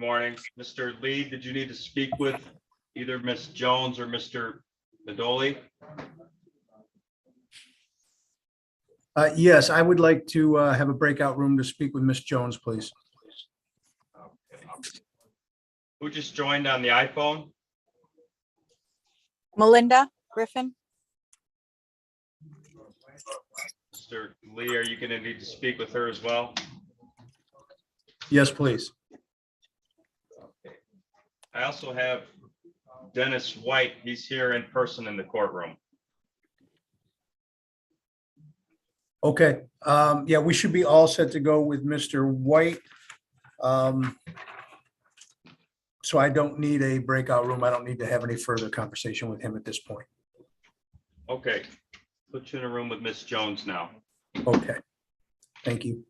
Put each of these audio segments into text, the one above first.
morning. Mr. Lee, did you need to speak with either Ms. Jones or Mr. Midoli? Yes, I would like to have a breakout room to speak with Ms. Jones, please. Okay. Who just joined on the iPhone? Melinda Griffin. Mr. Lee, are you going to need to speak with her as well? Yes, please. Okay. I also have Dennis White. He's here in person in the courtroom. Okay, yeah, we should be all set to go with Mr. White. So I don't need a breakout room. I don't need to have any further conversation with him at this point. Okay, put you in a room with Ms. Jones now. Okay, thank you.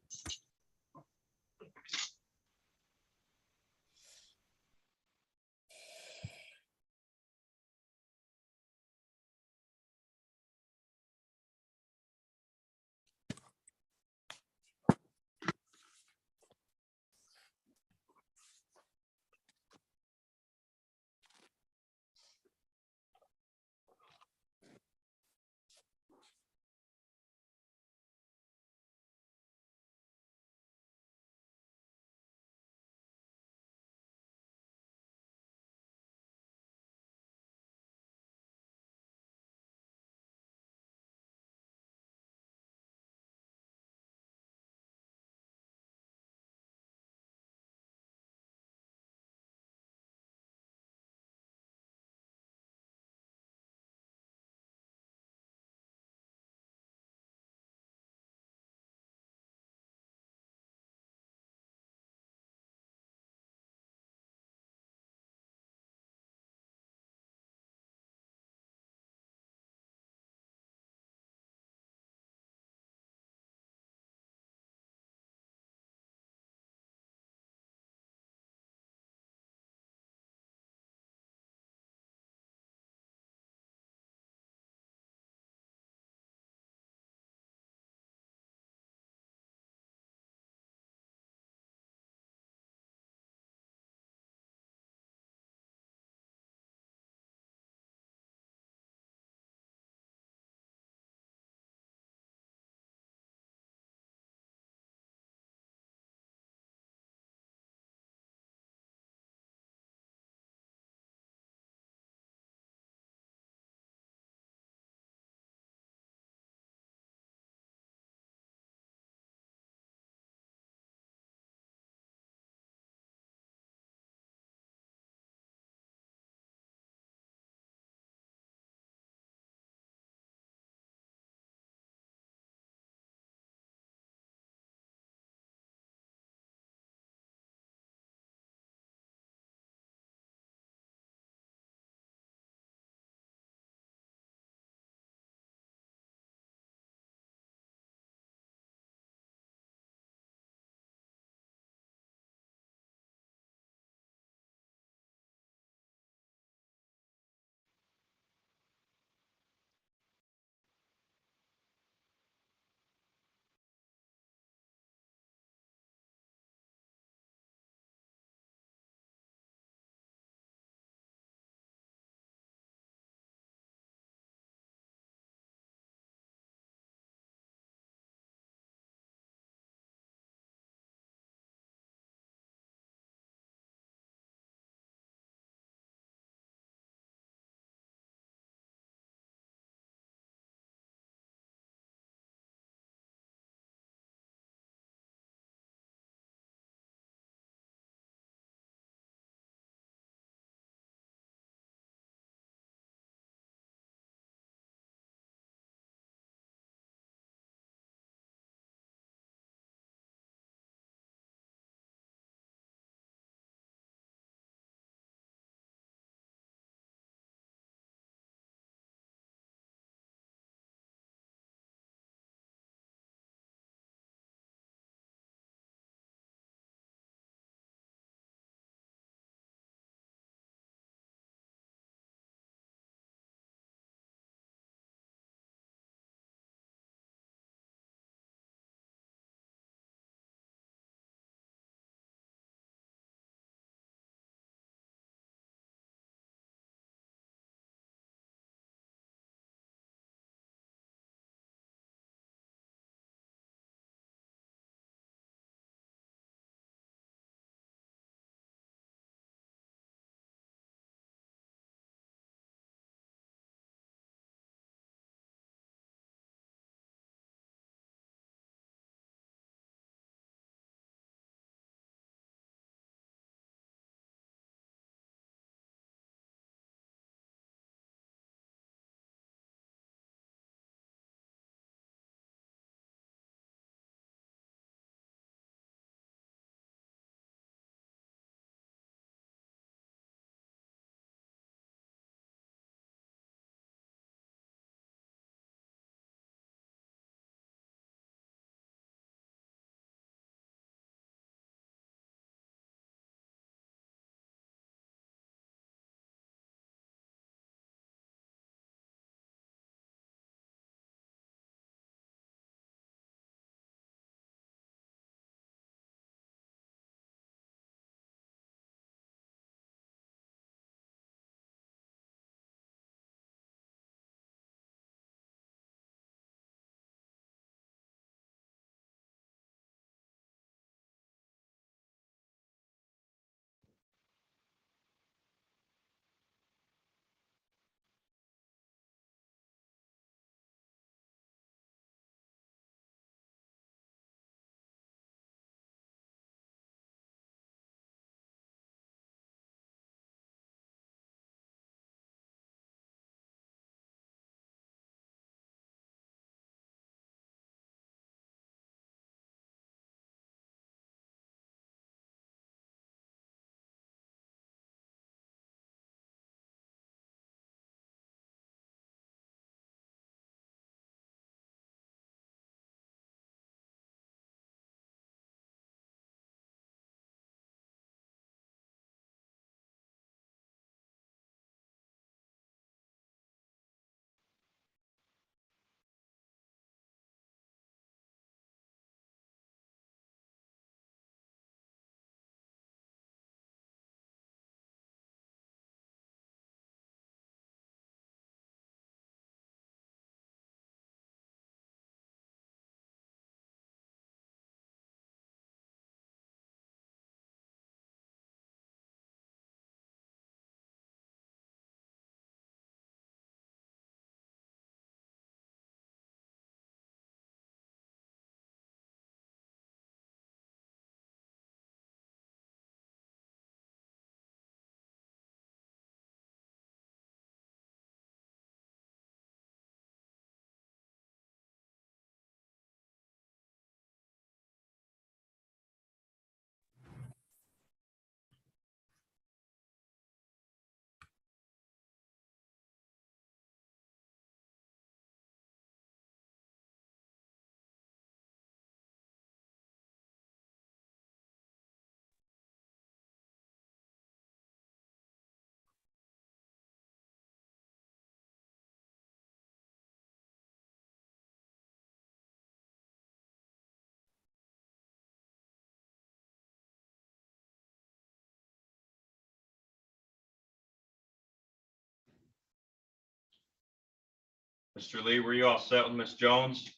Mr. Lee, were you all set with Ms. Jones?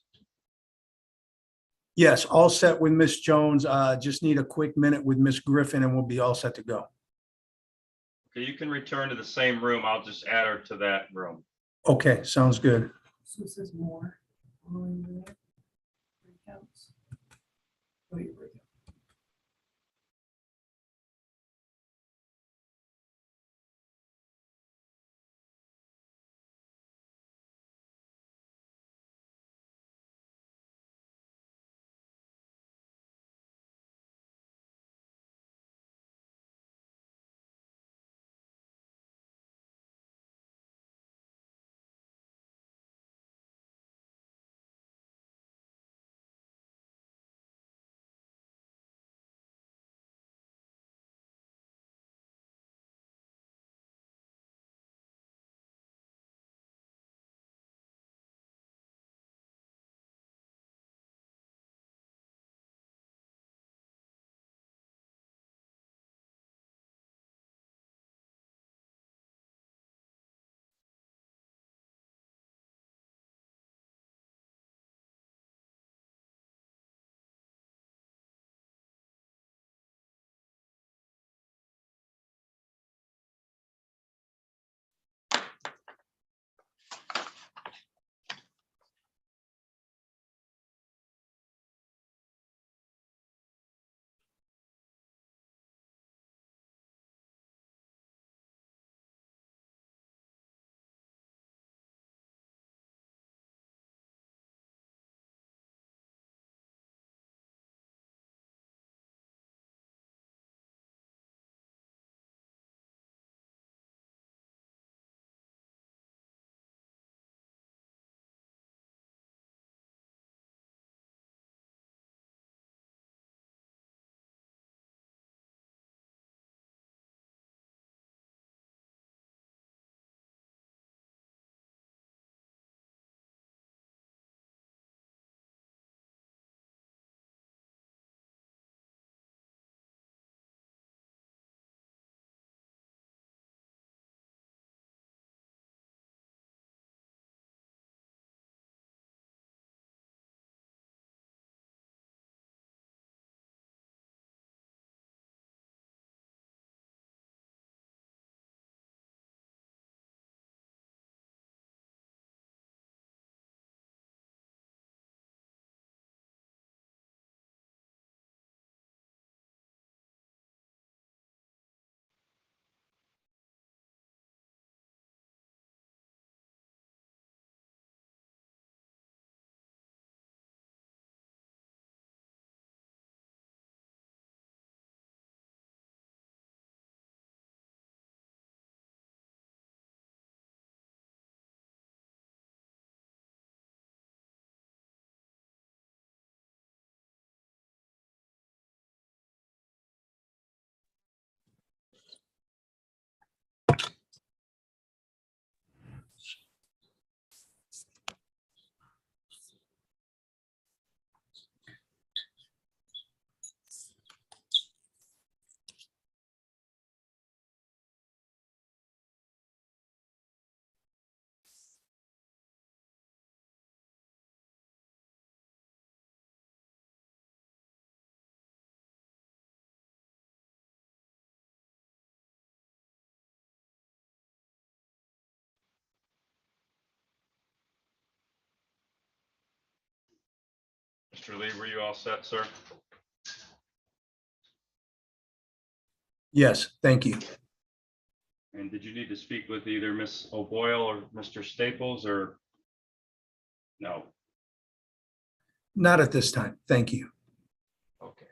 Yes, all set with Miss Jones. Just need a quick minute with Miss Griffin and we'll be all set to go. Okay, you can return to the same room. I'll just add her to that room. Okay, sounds good. So it says more. Following the breakouts. Oh, your breakout. Mr. Lee, were you all set, sir? Yes, thank you. And did you need to speak with either Miss O'Boyle or Mr. Staples or? No, Not at this time. Thank you. okay.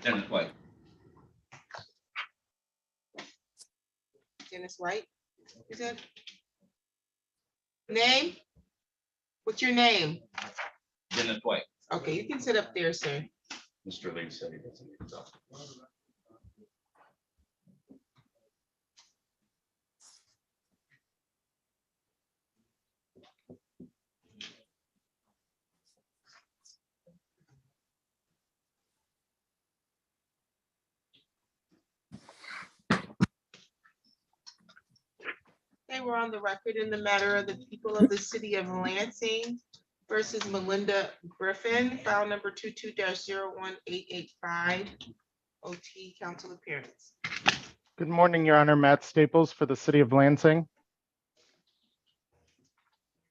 Dennis White. Dennis White, you said? Name? What's your name? Dennis White. Okay, you can sit up there, sir. Mr. Lee said he doesn't need to talk. Okay, we're on the record in the matter of the people of the city of Lansing versus Melinda Griffin, file number 22-01885, OT council appearance. Good morning, Your Honor. Matt Staples for the City of Lansing.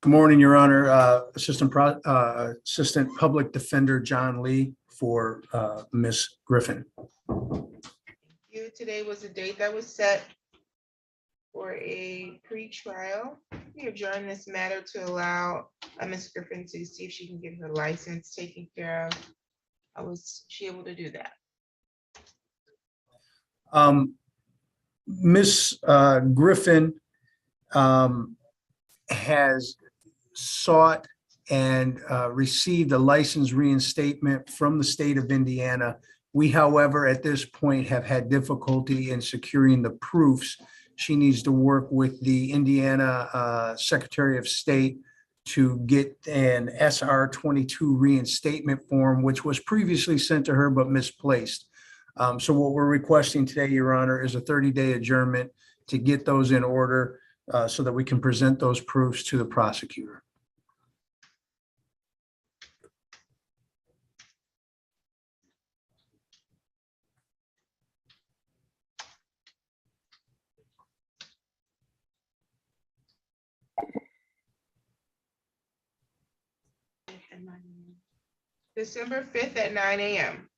Good morning, Your Honor. Assistant Public Defender John Lee for Ms. Griffin. Today was the date that was set for a pre-trial. We adjourn this matter to allow Ms. Griffin to see if she can get her license taken care of. Was she able to do that? Ms. Griffin has sought and received a license reinstatement from the state of Indiana. We, however, at this point have had difficulty in securing the proofs. She needs to work with the Indiana Secretary of State to get an SR 22 reinstatement form, which was previously sent to her but misplaced. So what we're requesting today, Your Honor, is a 30-day adjournment to get those in order so that we can present those proofs to the prosecutor. December 5th at 9 a.m.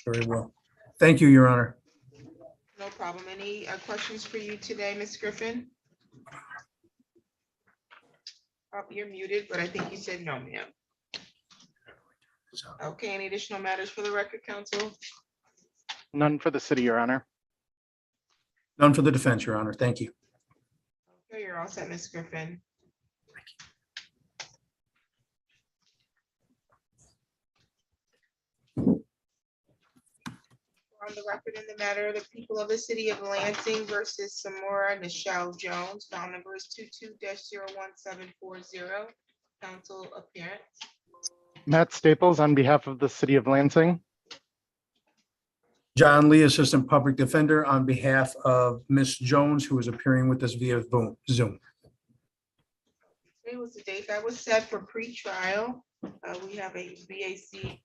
Very well. Thank you, Your Honor. No problem. Any questions for you today, Ms. Griffin? Oh, you're muted, but I think you said no, ma'am. Okay, any additional matters for the record, counsel? None for the city, Your Honor. None for the defense, Your Honor. Thank you. Okay, you're all set, Ms. Griffin. On the record in the matter of the people of the city of Lansing versus Samora Nichelle Jones, file number is 22-01740, council appearance. Matt Staples on behalf of the City of Lansing. John Lee, Assistant Public Defender, on behalf of Ms. Jones, who is appearing with us via Zoom. Today was the date that was set for pre-trial. We have a BAC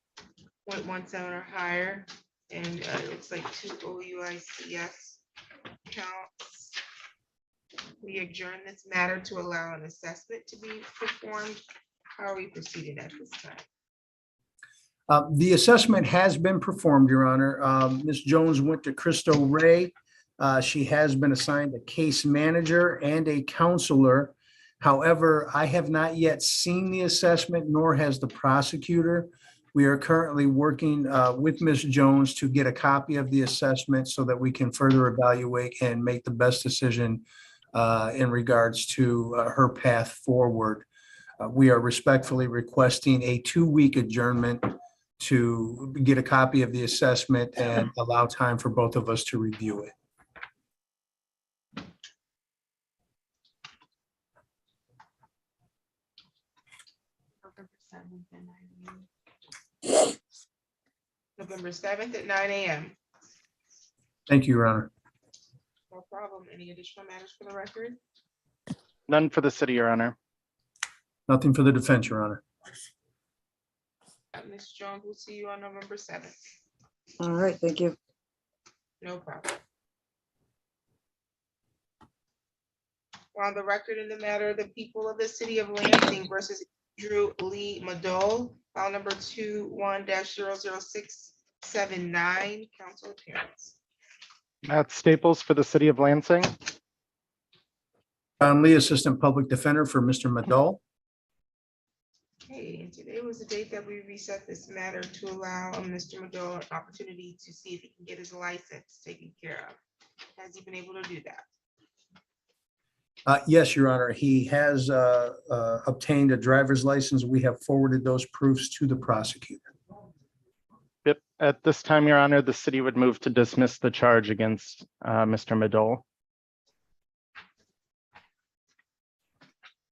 0.17 or higher, and it looks like 2 OUICS counts. We adjourn this matter to allow an assessment to be performed. How are we proceeding at this time? The assessment has been performed, Your Honor. Ms. Jones went to Cristo Ray. She has been assigned a case manager and a counselor. However, I have not yet seen the assessment, nor has the prosecutor. We are currently working with Ms. Jones to get a copy of the assessment so that we can further evaluate and make the best decision in regards to her path forward. We are respectfully requesting a 2-week adjournment to get a copy of the assessment and allow time for both of us to review it. November 7th at 9 a.m. Thank you, Your Honor. No problem. Any additional matters for the record? None for the city, Your Honor. Nothing for the defense, Your Honor. Ms. Jones, we'll see you on November 7th. All right, thank you. No problem. We're on the record in the matter of the people of the city of Lansing versus Drew Lee Midoli, file number 21-00679, council appearance. Matt Staples for the City of Lansing. John Lee, Assistant Public Defender for Mr. Midoli. Okay, Okay, today was the date that we reset this matter to allow Mr. Midoli an opportunity to see if he can get his license taken care of. Has he been able to do that? Yes, Your Honor, he has obtained a driver's license. We have forwarded those proofs to the prosecutor. Yep. At this time, Your Honor, the city would move to dismiss the charge against Mr. Midoli.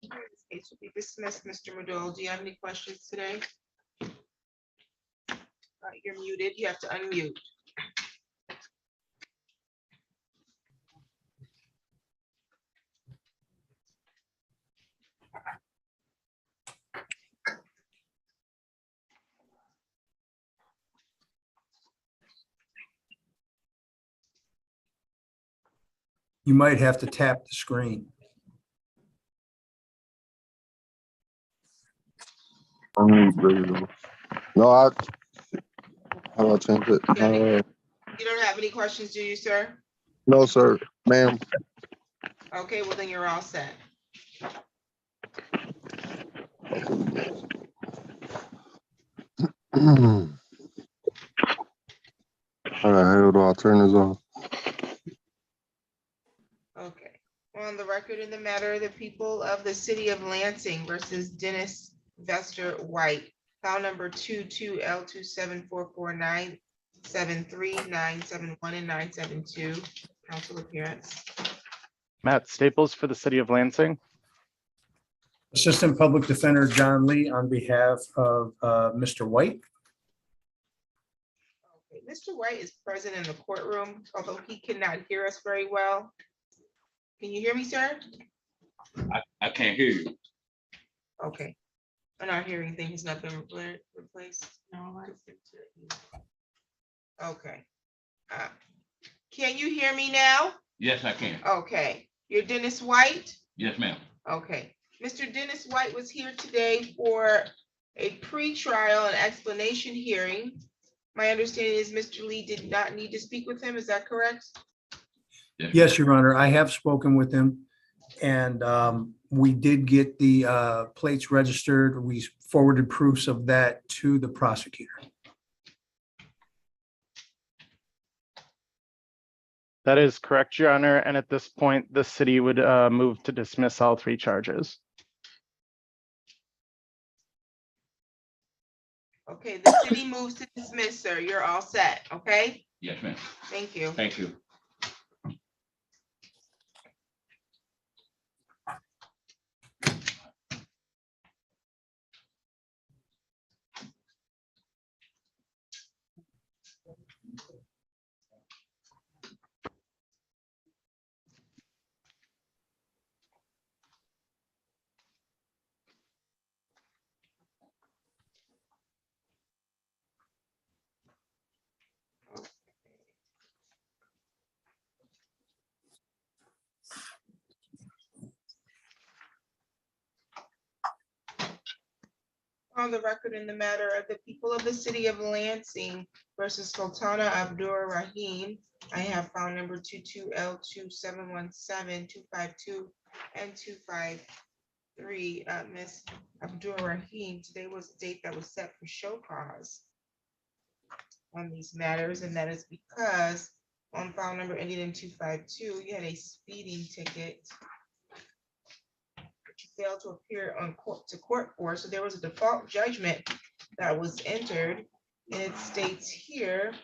This case will be dismissed. Mr. Midoli, do you have any questions today? You're muted. You have to unmute. You might have to tap the screen. No, how do I change it? You don't have any questions, do you, sir? No, sir, ma'am. Okay, well then you're all set. All right, how do I turn this off? Okay, on the record in the matter, the people of the city of Lansing versus Dennis Vester White, file number 22L2744973 and 972, council appearance. Matt Staples for the city of Lansing. Assistant Public Defender John Lee on behalf of Mr. White. Okay, Mr. White is present in the courtroom, although he cannot hear us very well. Can you hear me, sir? I can't hear you. Okay. And our hearing thing has not been replaced. No, I think so. Okay. Can you hear me now? Yes, I can. Okay. You're Dennis White? Yes, ma'am. Okay. Mr. Dennis White was here today for a pre-trial and explanation hearing. My understanding is Mr. Lee did not need to speak with him. Is that correct? Yes, Your Honor, I have spoken with him, and we did get the plates registered. We forwarded proofs of that to the prosecutor. That is correct, Your Honor. And at this point, the city would move to dismiss all three charges. Okay, the city moves to dismiss, sir. You're all set, okay? Yes, ma'am. Thank you. Thank you. On the record in the matter of the people of the city of Lansing versus Sultana Abdur Rahim, I have file number 22L2717252 and 253. Ms. Abdur Rahim, today was the date that was set for show cause on these matters, and that is because on file number ending in 252, you had a speeding ticket you failed to appear on court for. So there was a default judgment that was entered. And it states here,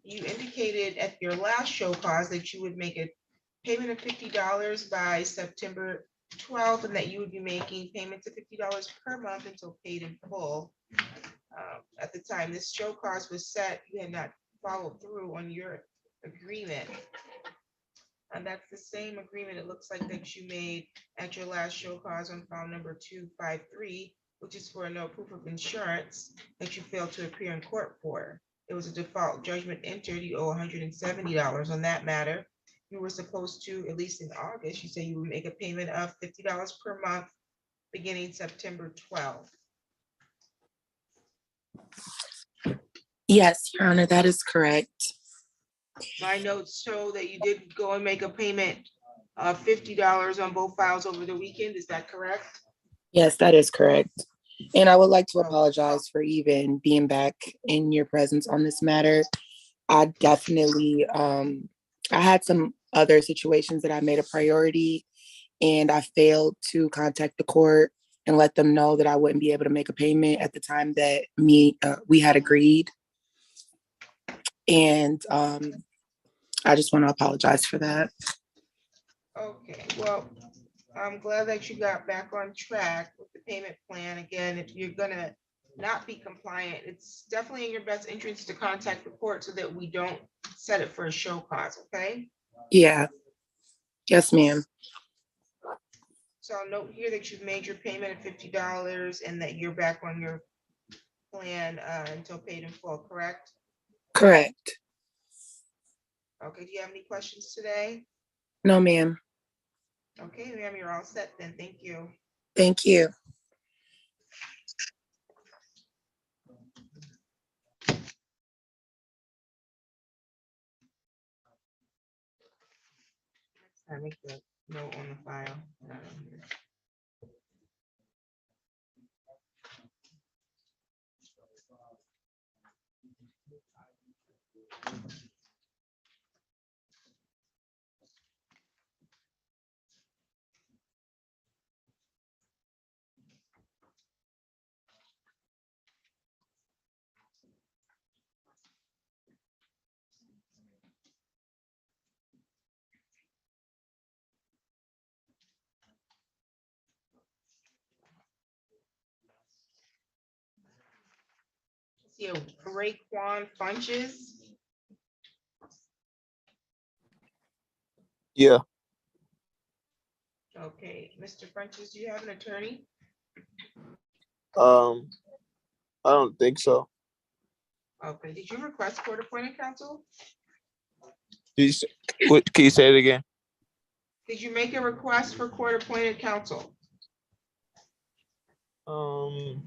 you indicated at your last show cause that you would make a payment of $50 by September 12th, and that you would be making payments of $50 per month until paid in full. At the time this show cause was set, you had not followed through on your agreement. And that's the same agreement it looks like that you made at your last show cause on file number 253, which is for no proof of insurance that you failed to appear in court for. It was a default judgment entered. You owe $170 on that matter. You were supposed to, at least in August, you said you would make a payment of $50 per month beginning September 12th. Yes, Your Honor, that is correct. My notes show that you did go and make a payment of $50 on both files over the weekend. Is that correct? Yes, that is correct. And I would like to apologize for even being back in your presence on this matter. I definitely, I had some other situations that I made a priority, and I failed to contact the court and let them know that I wouldn't be able to make a payment at the time that we had agreed. And I just want to apologize for that. Okay, well, I'm glad that you got back on track with the payment plan. Again, if you're gonna not be compliant, it's definitely in your best interest to contact the court so that we don't set it for a show cause, okay? Yeah. Yes, ma'am. So I'll note here that you've made your payment of $50 and that you're back on your plan until paid in full, correct? Correct. Okay, do you have any questions today? No, ma'am. Okay, ma'am, you're all set then. Thank you. Thank you. I make the note on the file. See a Funches. Yeah. Okay, Mr. Funches, do you have an attorney? I don't think so. Okay, did you request court appointed counsel? Can you say it again? Did you make a request for court appointed counsel? I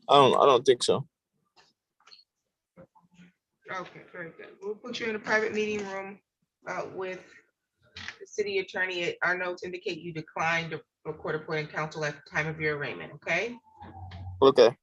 don't think so. Okay, very good. We'll put you in a private meeting room with the city attorney. Our notes indicate you declined a court appointed counsel at the time of your arraignment, okay? Okay.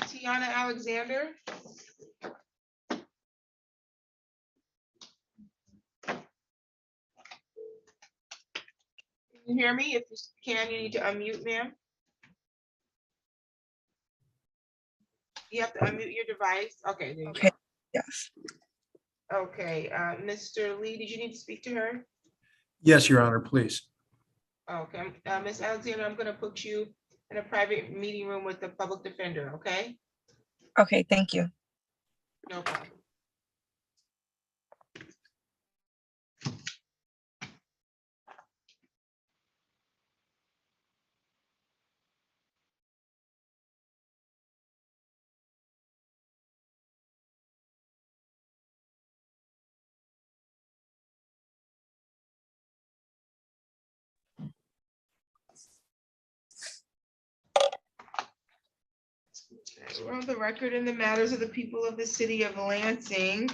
Tiana Alexander. Can you hear me? If you can, you need to unmute, ma'am. You have to unmute your device. Okay, there you go. Okay. Yes. Okay, Mr. Lee, did you need to speak to her? Yes, Your Honor, please. Okay, Ms. Alexander, I'm gonna put you in a private meeting room with the public defender, okay? Okay, thank you. No problem. We're on the record in the matters of the people of the city of Lansing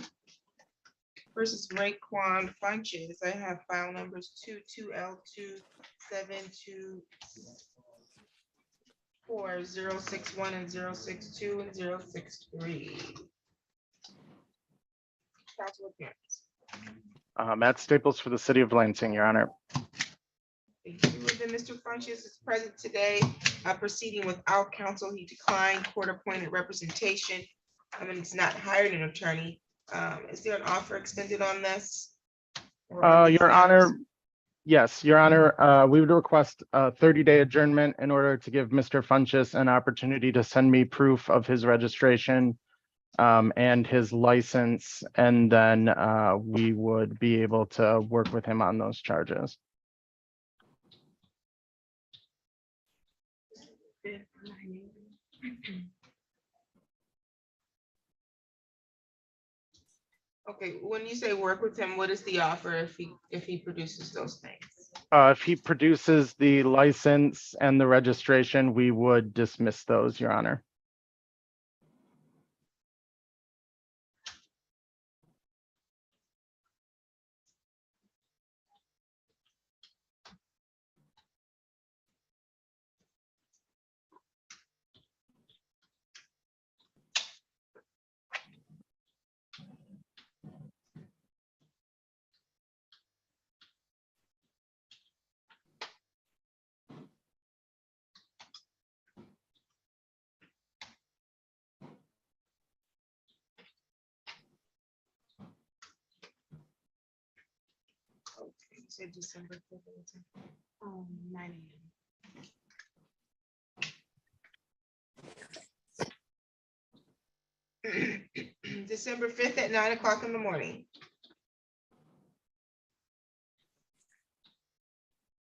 versus Raekwon Funches. I have file numbers 22L2724061 and 062 and 063. Council appearance. Matt Staples for the city of Lansing, Your Honor. Thank you. And then Mr. Funches is present today, proceeding without counsel. He declined court-appointed representation. And he's not hired an attorney. Is there an offer extended on this? Or on these Your matters? Honor, yes, Your Honor, we would request a 30-day adjournment in order to give Mr. Funches an opportunity to send me proof of his registration and his license, and then we would be able to work with him on those charges. Okay, when you say work with him, what is the offer if he produces those things? If he produces the license and the registration, we would dismiss those, Your Honor. Okay, you said December 5th. 9 a.m. December 5th at 9 o'clock in the morning.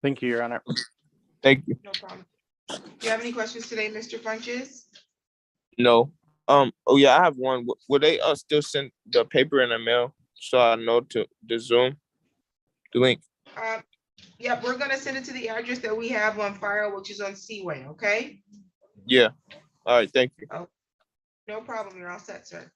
Thank you, Your Honor. Thank you. No problem. Do you have any questions today, Mr. Funches? No. Oh yeah, I have one. Will they still send the paper in the mail so I know to the Zoom, the link? Yeah, we're gonna send it to the address that we have on file, which is on Seaway, okay? Yeah. All right. Thank you. No problem. You're all set, sir.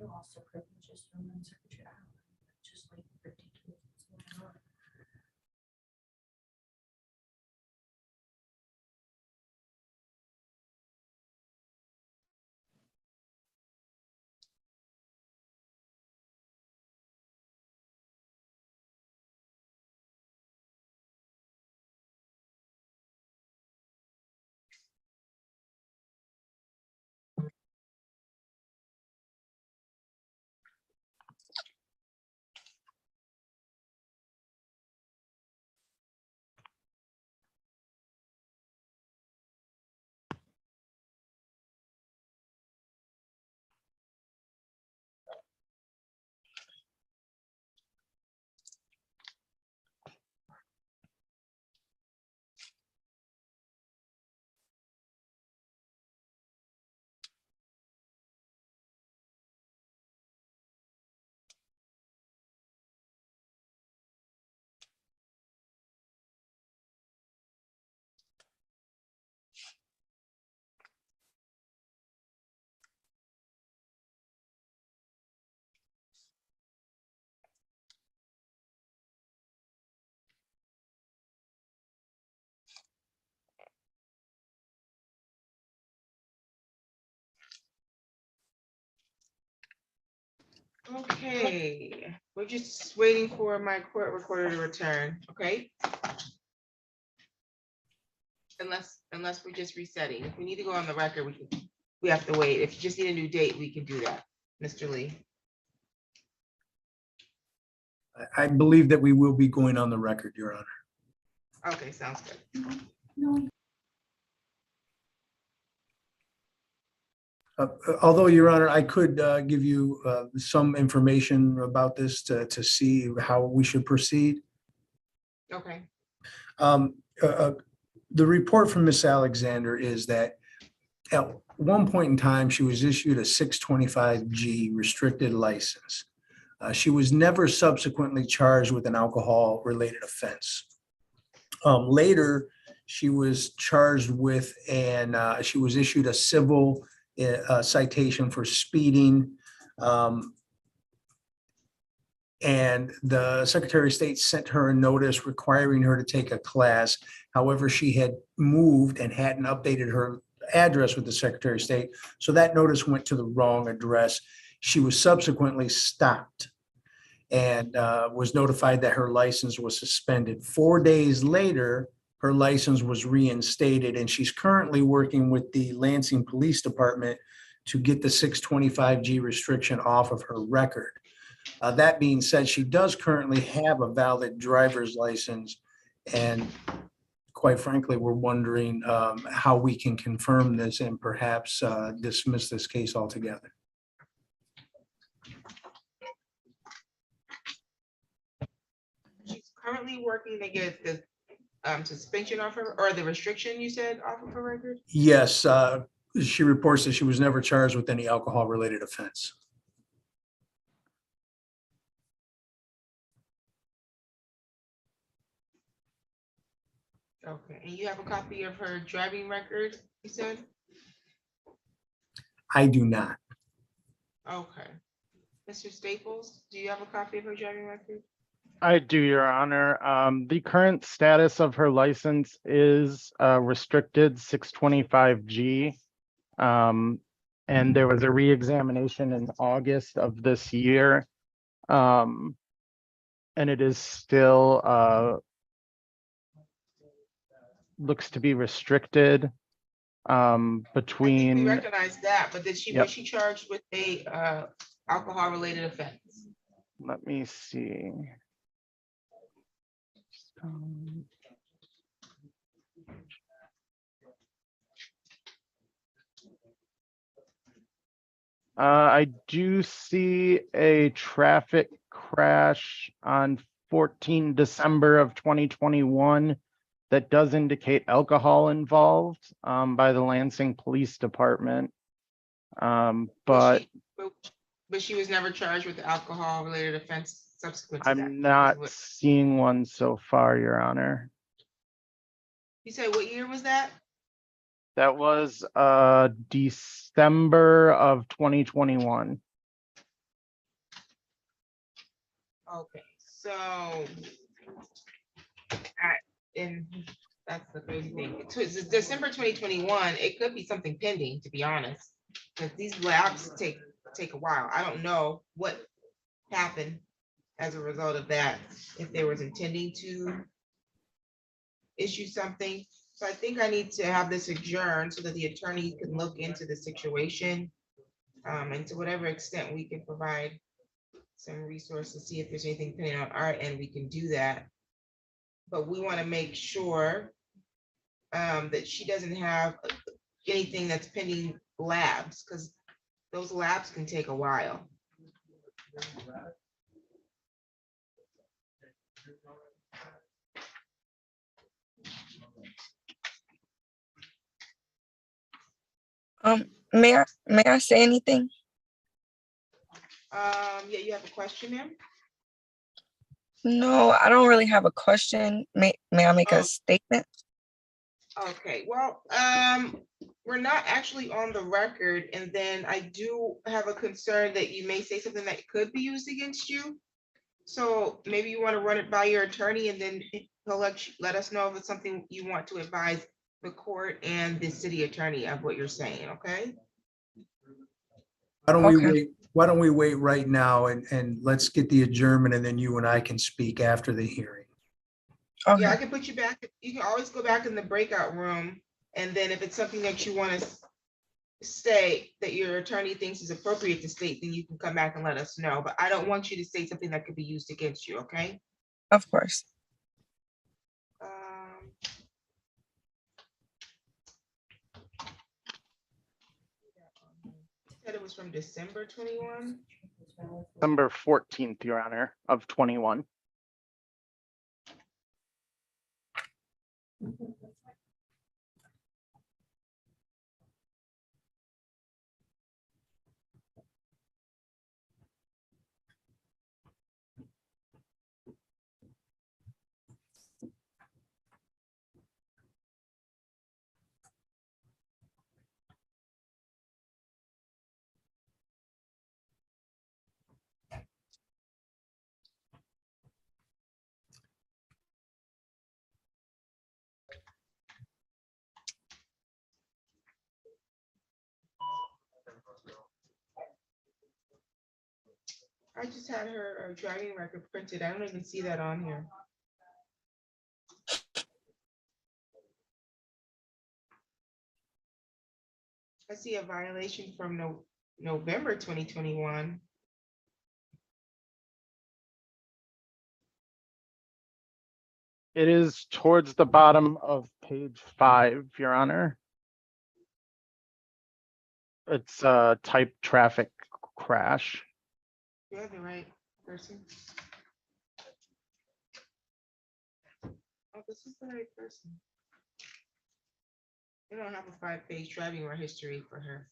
lost their privileges from the secretary. I don't know, it's just like ridiculous. What's going on? Okay, we're just waiting for my court recorder to return, okay? Unless we're just resetting. If we need to go on the record, we have to wait. If you just need a new date, we can do that, Mr. Lee. I believe that we will be going on the record, Your Honor. Okay, sounds good. No, Although, Your Honor, I could give you some information about this to see how we should proceed. Okay, The report from Miss Alexander is that at one point in time, she was issued a 625G restricted license. She was never subsequently charged with an alcohol-related offense. Later, she was charged with she was issued a civil citation for speeding. And the Secretary of State sent her a notice requiring her to take a class. However, she had moved and hadn't updated her address with the Secretary of State. So that notice went to the wrong address. She was subsequently stopped and was notified that her license was suspended. 4 days later, her license was reinstated, and she's currently working with the Lansing Police Department to get the 625G restriction off of her record. That being said, she does currently have a valid driver's license, and quite frankly, we're wondering how we can confirm this and perhaps dismiss this case altogether. she's currently working to get the suspension off her, or the restriction you said off of her record? Yes, she reports that she was never charged with any alcohol-related offense. Okay, and you have a copy of her driving record, you said? I do not. Okay. Mr. Staples, do you have a copy of her driving record? I do, Your Honor. The current status of her license is restricted 625G. And there was a re-examination in August of this year. And it is still looks to be restricted I think we between, recognize that, but did she, Yep. was she charged with a alcohol-related offense? let me see. I do see a traffic crash on 14 December of 2021 that does indicate alcohol involved by the Lansing Police Department. But But she was never charged with the alcohol-related offense subsequent to that. I'm not is what- seeing one so far, Your Honor. You said what year was that? That was December of 2021. Okay, so. And that's the crazy thing. It's December 2021, it could be something pending, to be honest. Because these labs take a while. I don't know what happened as a result of that, if they was intending to issue something. So I think I need to have this adjourned so that the attorney can look into the situation. And to whatever extent we can provide some resources, see if there's anything pending on our end, we can do that. But we want to make sure that she doesn't have anything that's pending labs, because those labs can take a while. May I say anything? Yeah, you have a question, ma'am? No, I don't really have a question. May I make Oh. a statement? Okay, well, we're not actually on the record, and then I do have a concern that you may say something that could be used against you. So maybe you want to run it by your attorney, and then he'll let us know if it's something you want to advise the court and the city attorney of what you're saying, okay? Okay. Why don't we wait right now and let's get the adjournment, and then you and I can speak after the hearing. Yeah, Okay. I can put you back. You can always go back in the breakout room. And then if it's something that you want to state that your attorney thinks is appropriate to state, then you can come back and let us know. But I don't want you to say something that could be used against you, okay? Of course. Said it was from December 21. December 14th, Your Honor, of 21. I just had her driving record printed. I don't even see that on here. I see a violation from November 2021. It is towards the bottom of page 5, Your Honor. It's a type traffic crash. You have the right person. Oh, this is the right person. We don't have a 5-page driving history for her.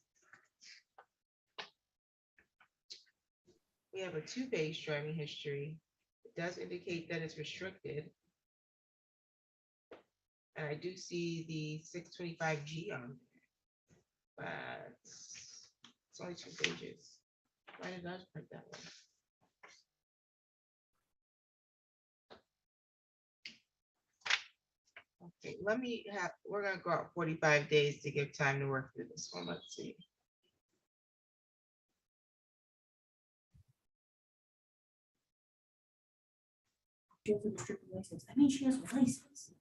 We have a 2-page driving history. It does indicate that it's restricted. And I do see the 625G on there, but it's only 2 pages. Why did I print that one? Okay, we're gonna go out 45 days to give time to work through this one. Let's see. She has a restricted license. I mean, she has a license.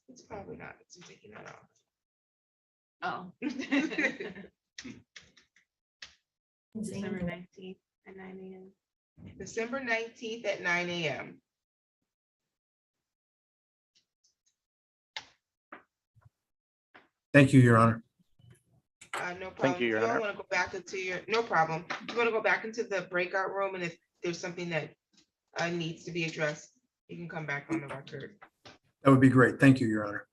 It's probably not. It's taking that off. Oh. December 19th at 9 a.m. December 19th at 9 a.m. Thank you, Your Honor. No problem. Thank you, Your If you all Honor. want to go back into no problem. If you want to go back into the breakout room, and if there's something that needs to be addressed, you can come back on the record. That would be great. Thank you, Your Honor.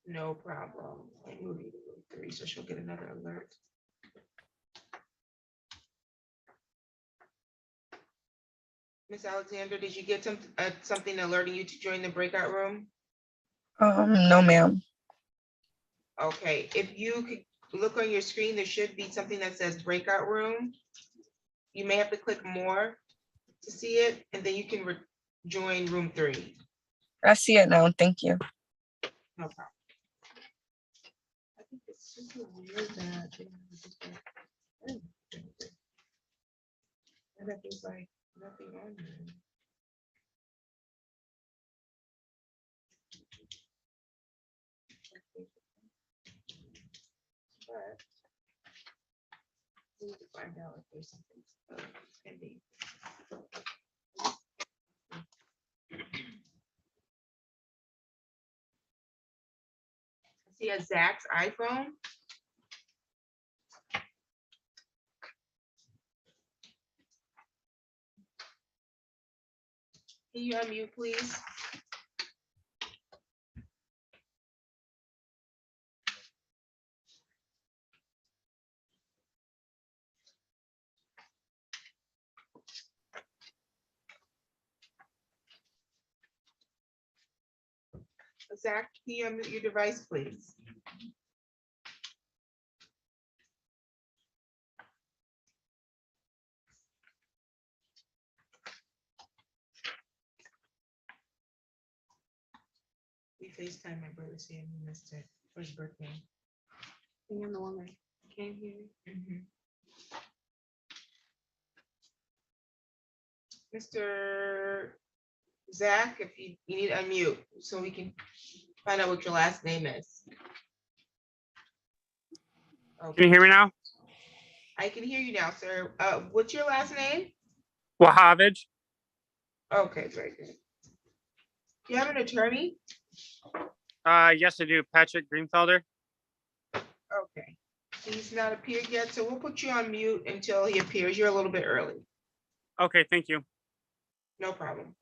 No problem. I move you to 3, so she'll get another alert. Ms. Alexander, did you get something alerting you to join the breakout room? No, ma'am. Okay, if you could look on your screen, there should be something that says breakout room. You may have to click more to see it, and then you can join room 3. I see it now. Thank you. No problem. I think it's super weird that they have just like, and that there's like nothing on there. But we need to find out if there's something pending. See a Zach's iPhone. Can you unmute, please? Zach, can you unmute your device, please? We FaceTime my brother saying he missed it for his birthday. I'm the one that came here. Mr. Zach, if you need to unmute so we can find out what your last name is. Okay. Can you hear me now? I can hear you now, sir. What's your last name? Wahhavage. Okay, very good. Do you have an attorney? Yes, I do. Patrick Greenfelder. Okay. He's not appeared yet, so we'll put you on mute until he appears. You're a little bit early. Okay, thank you. No problem.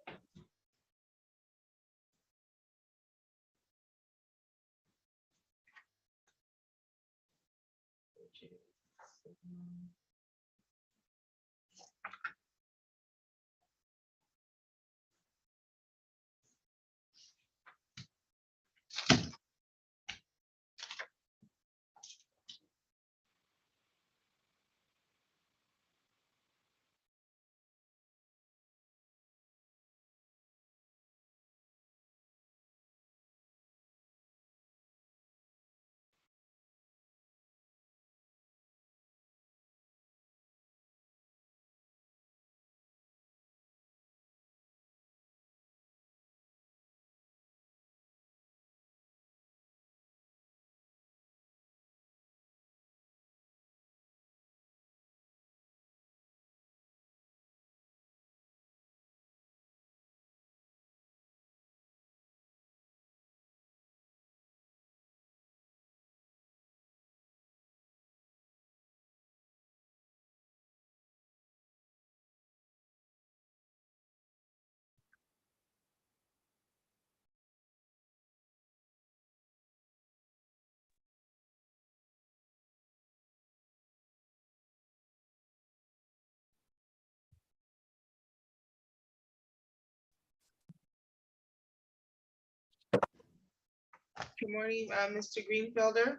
Good morning, Mr. Greenfelder.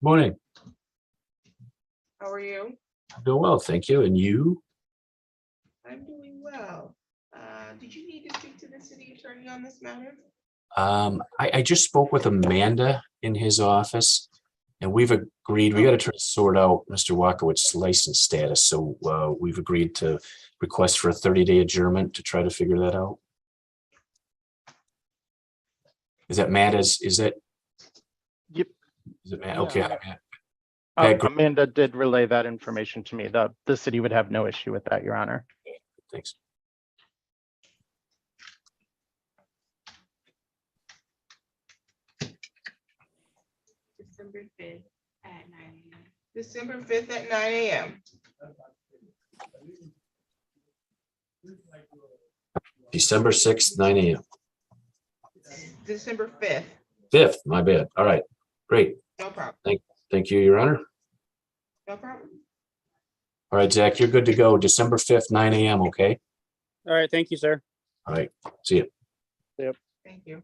Morning. How are you? I'm doing well, thank you. And you? I'm doing well. Did you need to speak to the city attorney on this matter? I just spoke with Amanda in his office, and we've agreed, we got to try to sort out Mr. Wahhavage's license status. So we've agreed to request for a 30-day adjournment to try to figure that out. Is that Matt? Is that? Yep. Is it Matt? Yeah. Okay. Matt, Amanda did relay that information to me. The city would have no issue with that, Your Honor. thanks. December 5th at 9 a.m. December 5th at 9 a.m. December 6th, 9 a.m. December 5th. 5th, my bad. All right, great. No problem. Thank you, Your Honor. No problem. All right, Zach, you're good to go. December 5th, 9 a.m., okay? All right, thank you, sir. All right, see you. Thank you.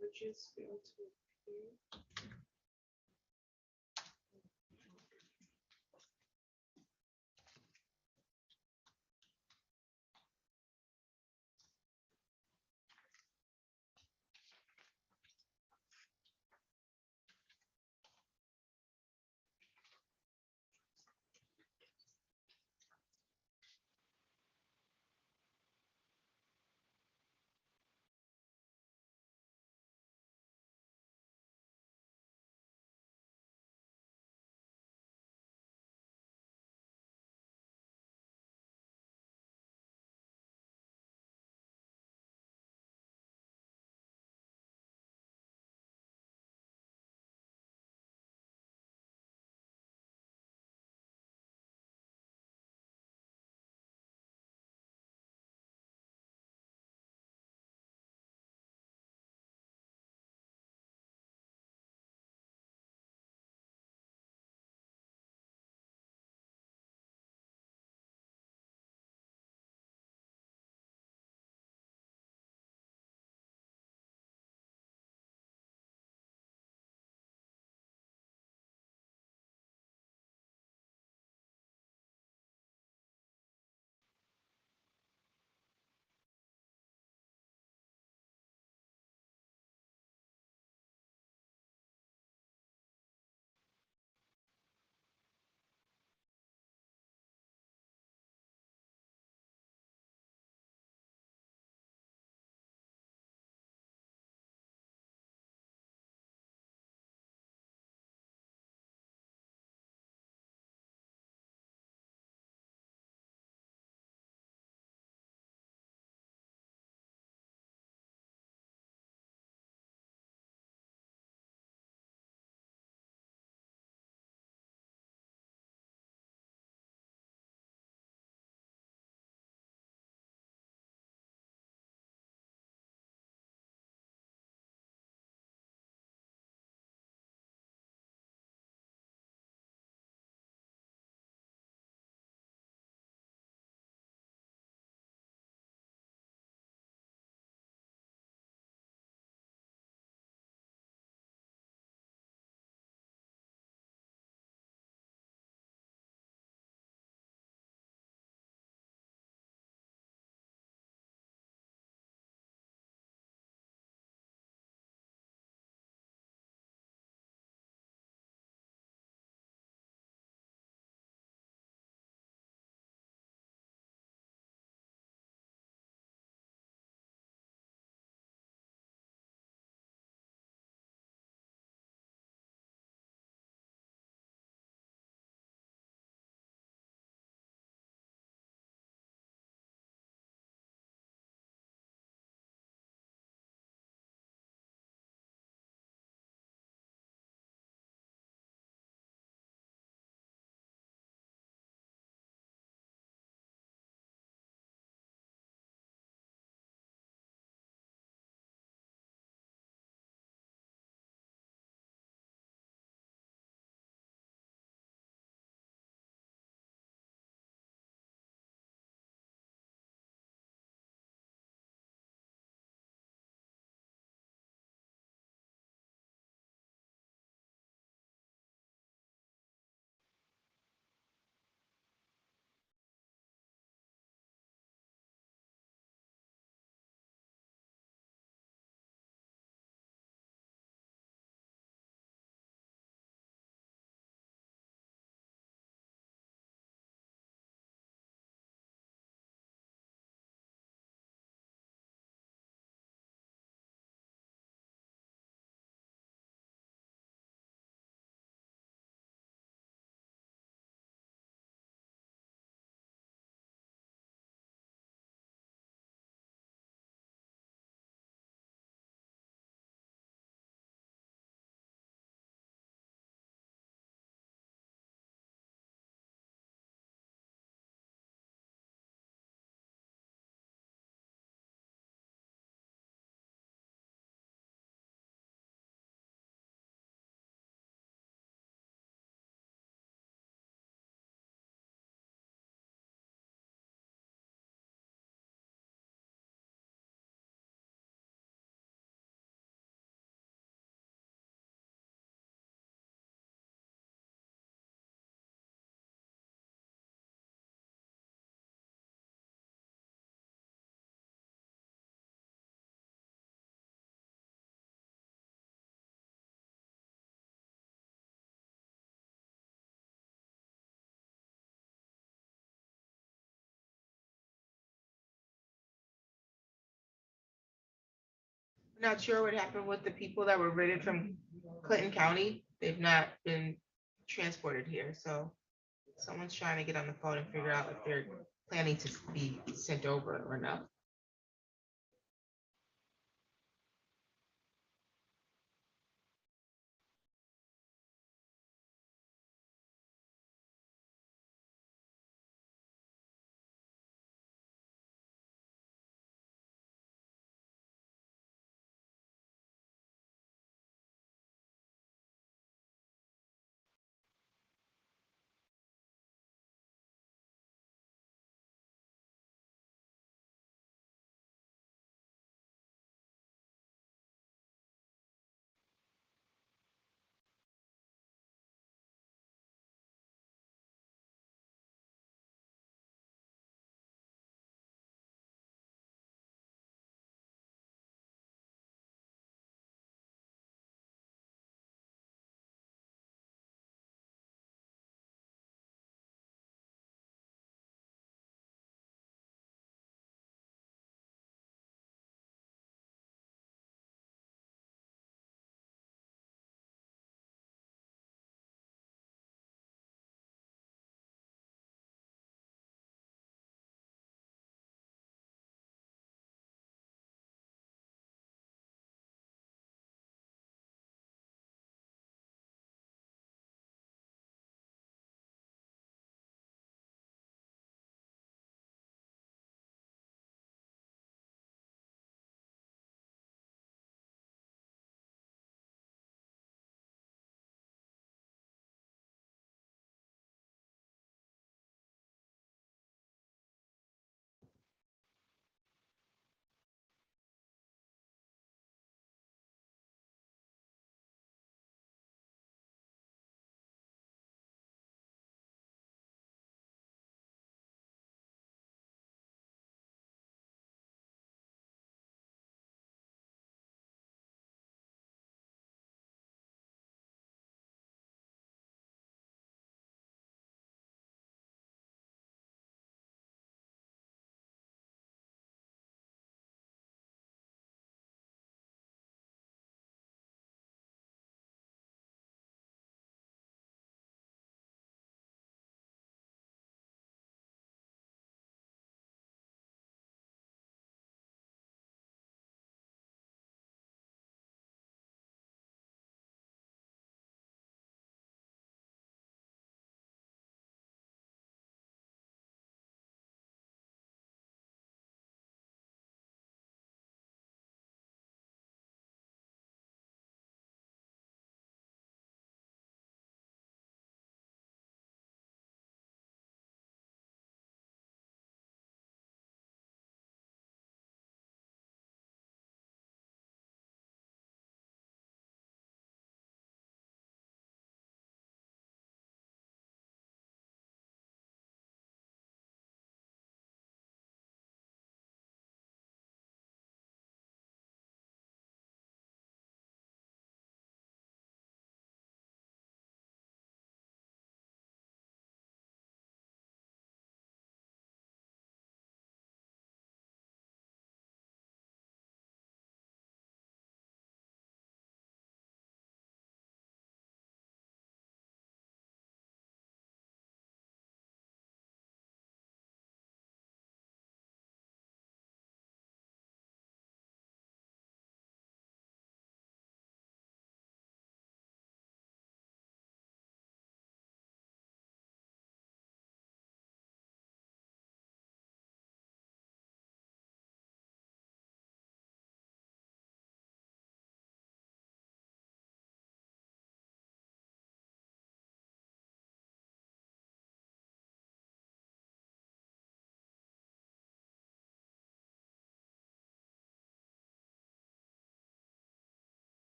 Would you spill to appear? Not sure what happened with the people that were raided from Clinton County. They've not been transported here, so someone's trying to get on the phone and figure out if they're planning to be sent over or not.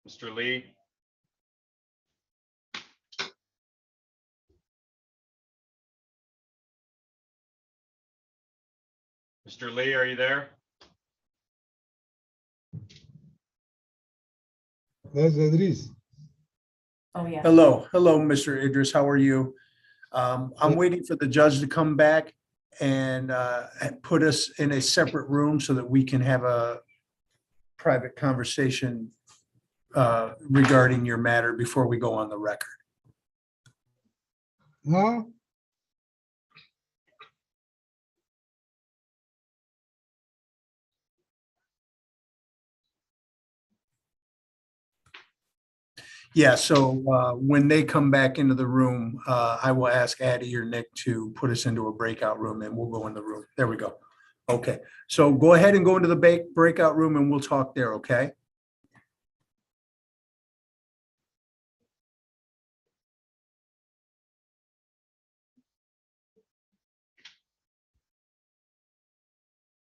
Mr. Lee? Mr. Lee, are you there? There's Idris. Oh, yeah. Hello, Mr. Idris. How are you? I'm waiting for the judge to come back and put us in a separate room so that we can have a private conversation regarding your matter before we go on the record. Huh? Yeah, so when they come back into the room, I will ask Addie or Nick to put us into a breakout room and we'll go in the room. There we go. Okay, so go ahead and go into the breakout room and we'll talk there, okay?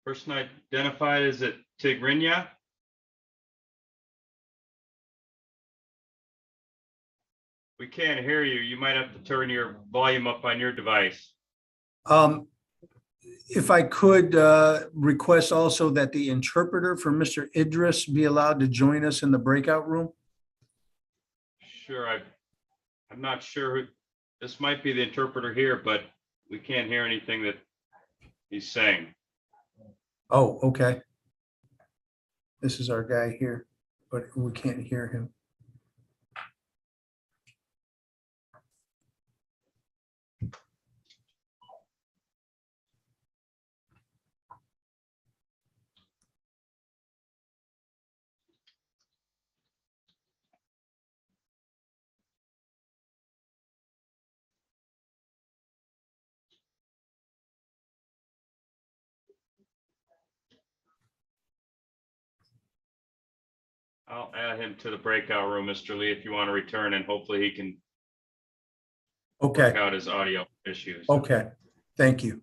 Person identified, is it Tigrinya? We can't hear you. You might have to turn your volume up on your device. If I could request also that the interpreter for Mr. Idris be allowed to join us in the breakout room? Sure, I'm not sure who, this might be the interpreter here, but we can't hear anything that he's saying. Oh, okay. This is our guy here, but we can't hear him. I'll add him to the breakout room, Mr. Lee, if you want to return, and hopefully he can Okay, work out his audio issues. okay. Thank you.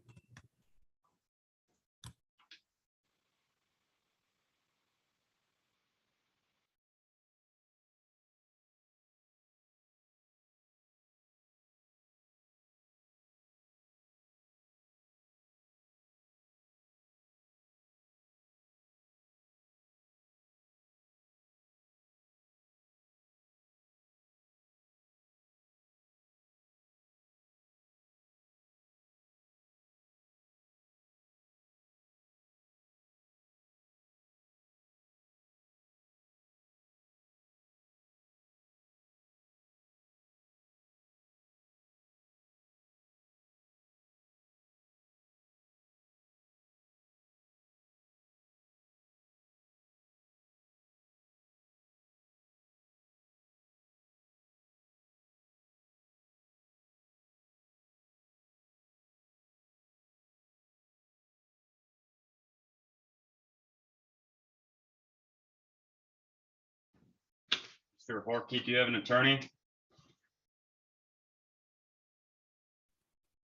Mr. Horkey, do you have an attorney?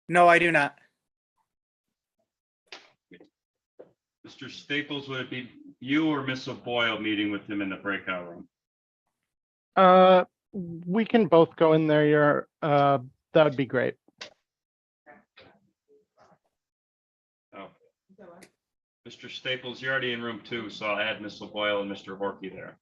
No, I do not. Mr. Staples, would it be you or Miss O'Boyle meeting with him in the breakout room? We can both go in there. That would be great. Oh. Mr. Staples, you're already in room 2, so I'll add Miss O'Boyle and Mr. Horkey there.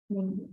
mean,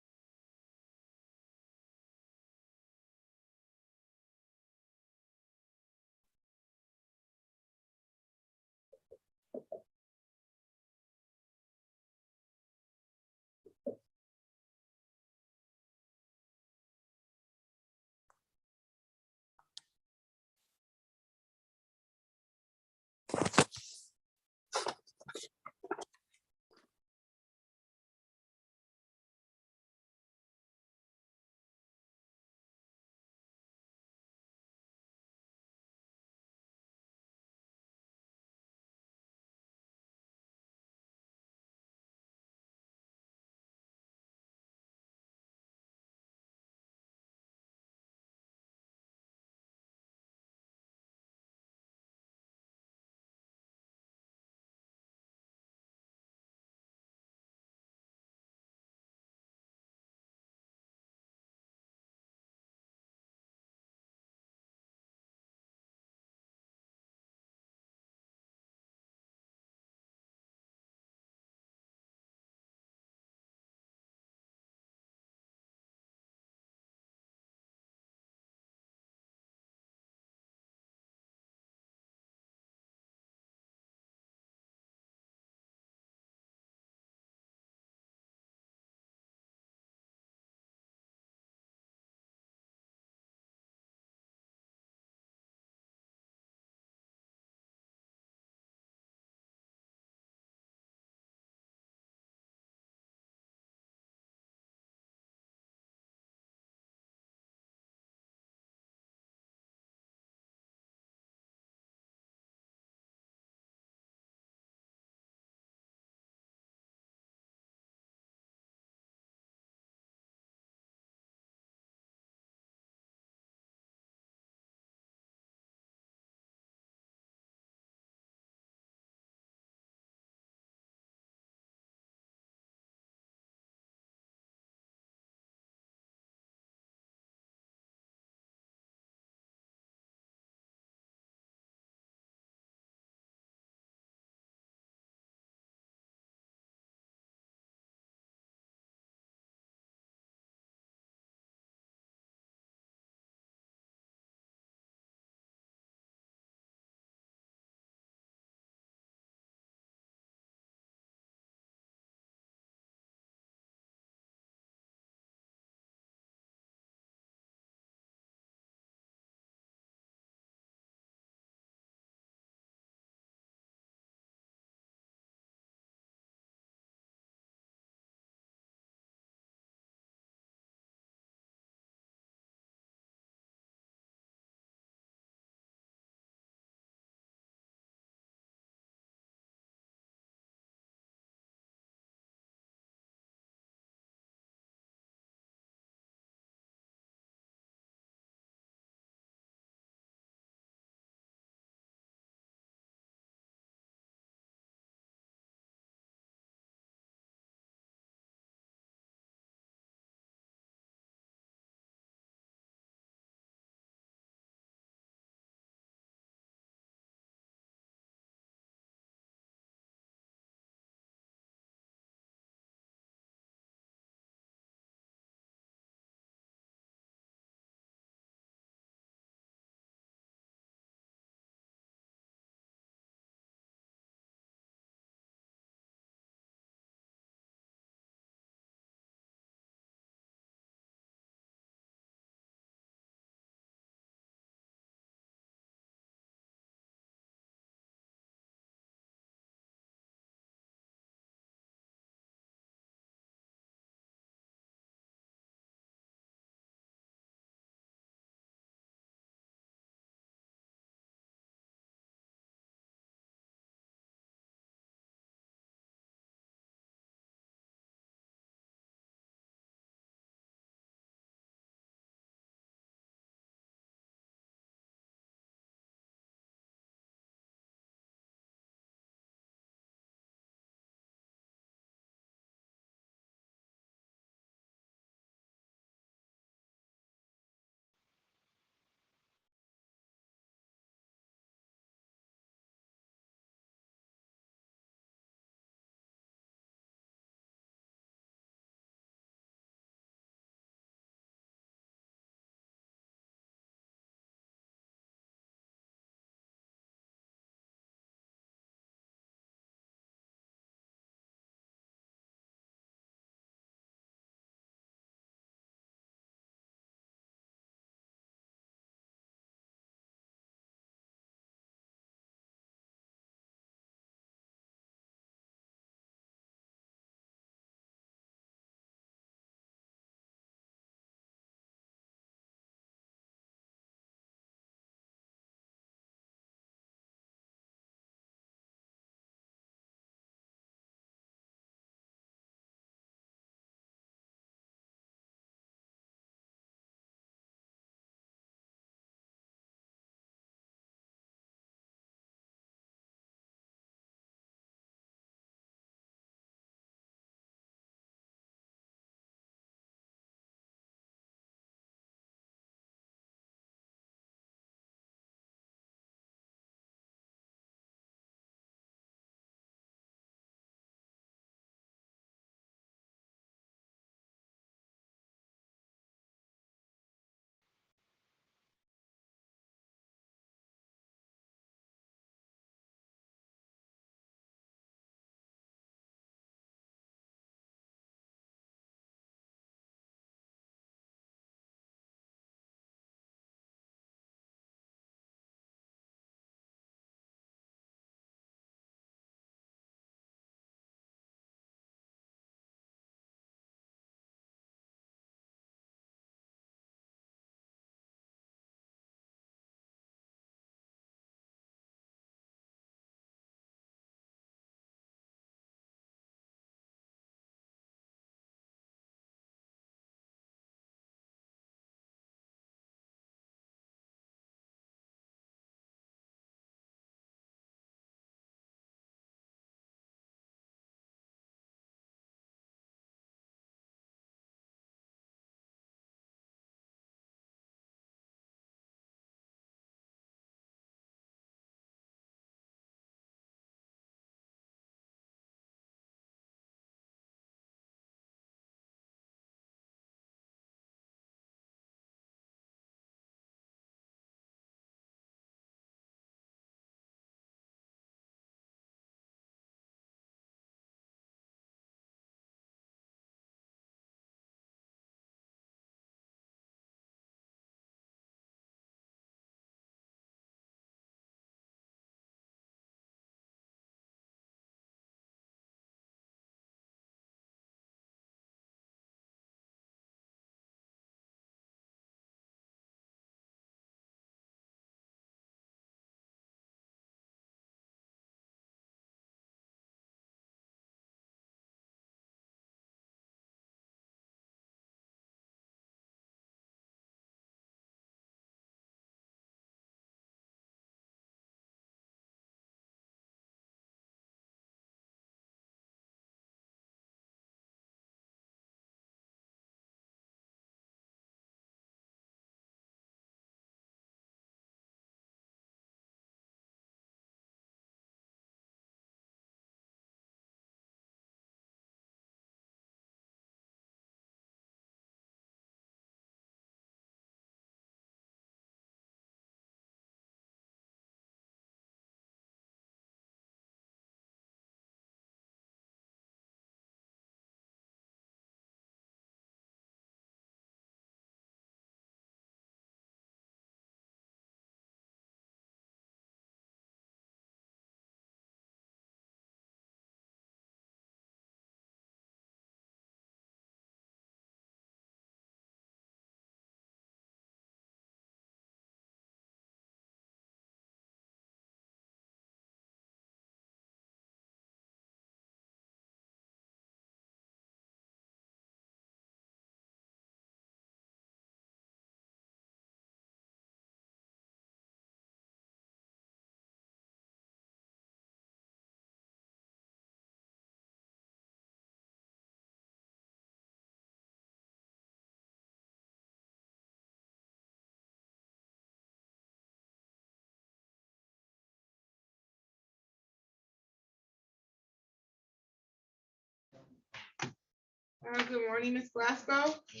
Good morning, Ms. Glasgow. Can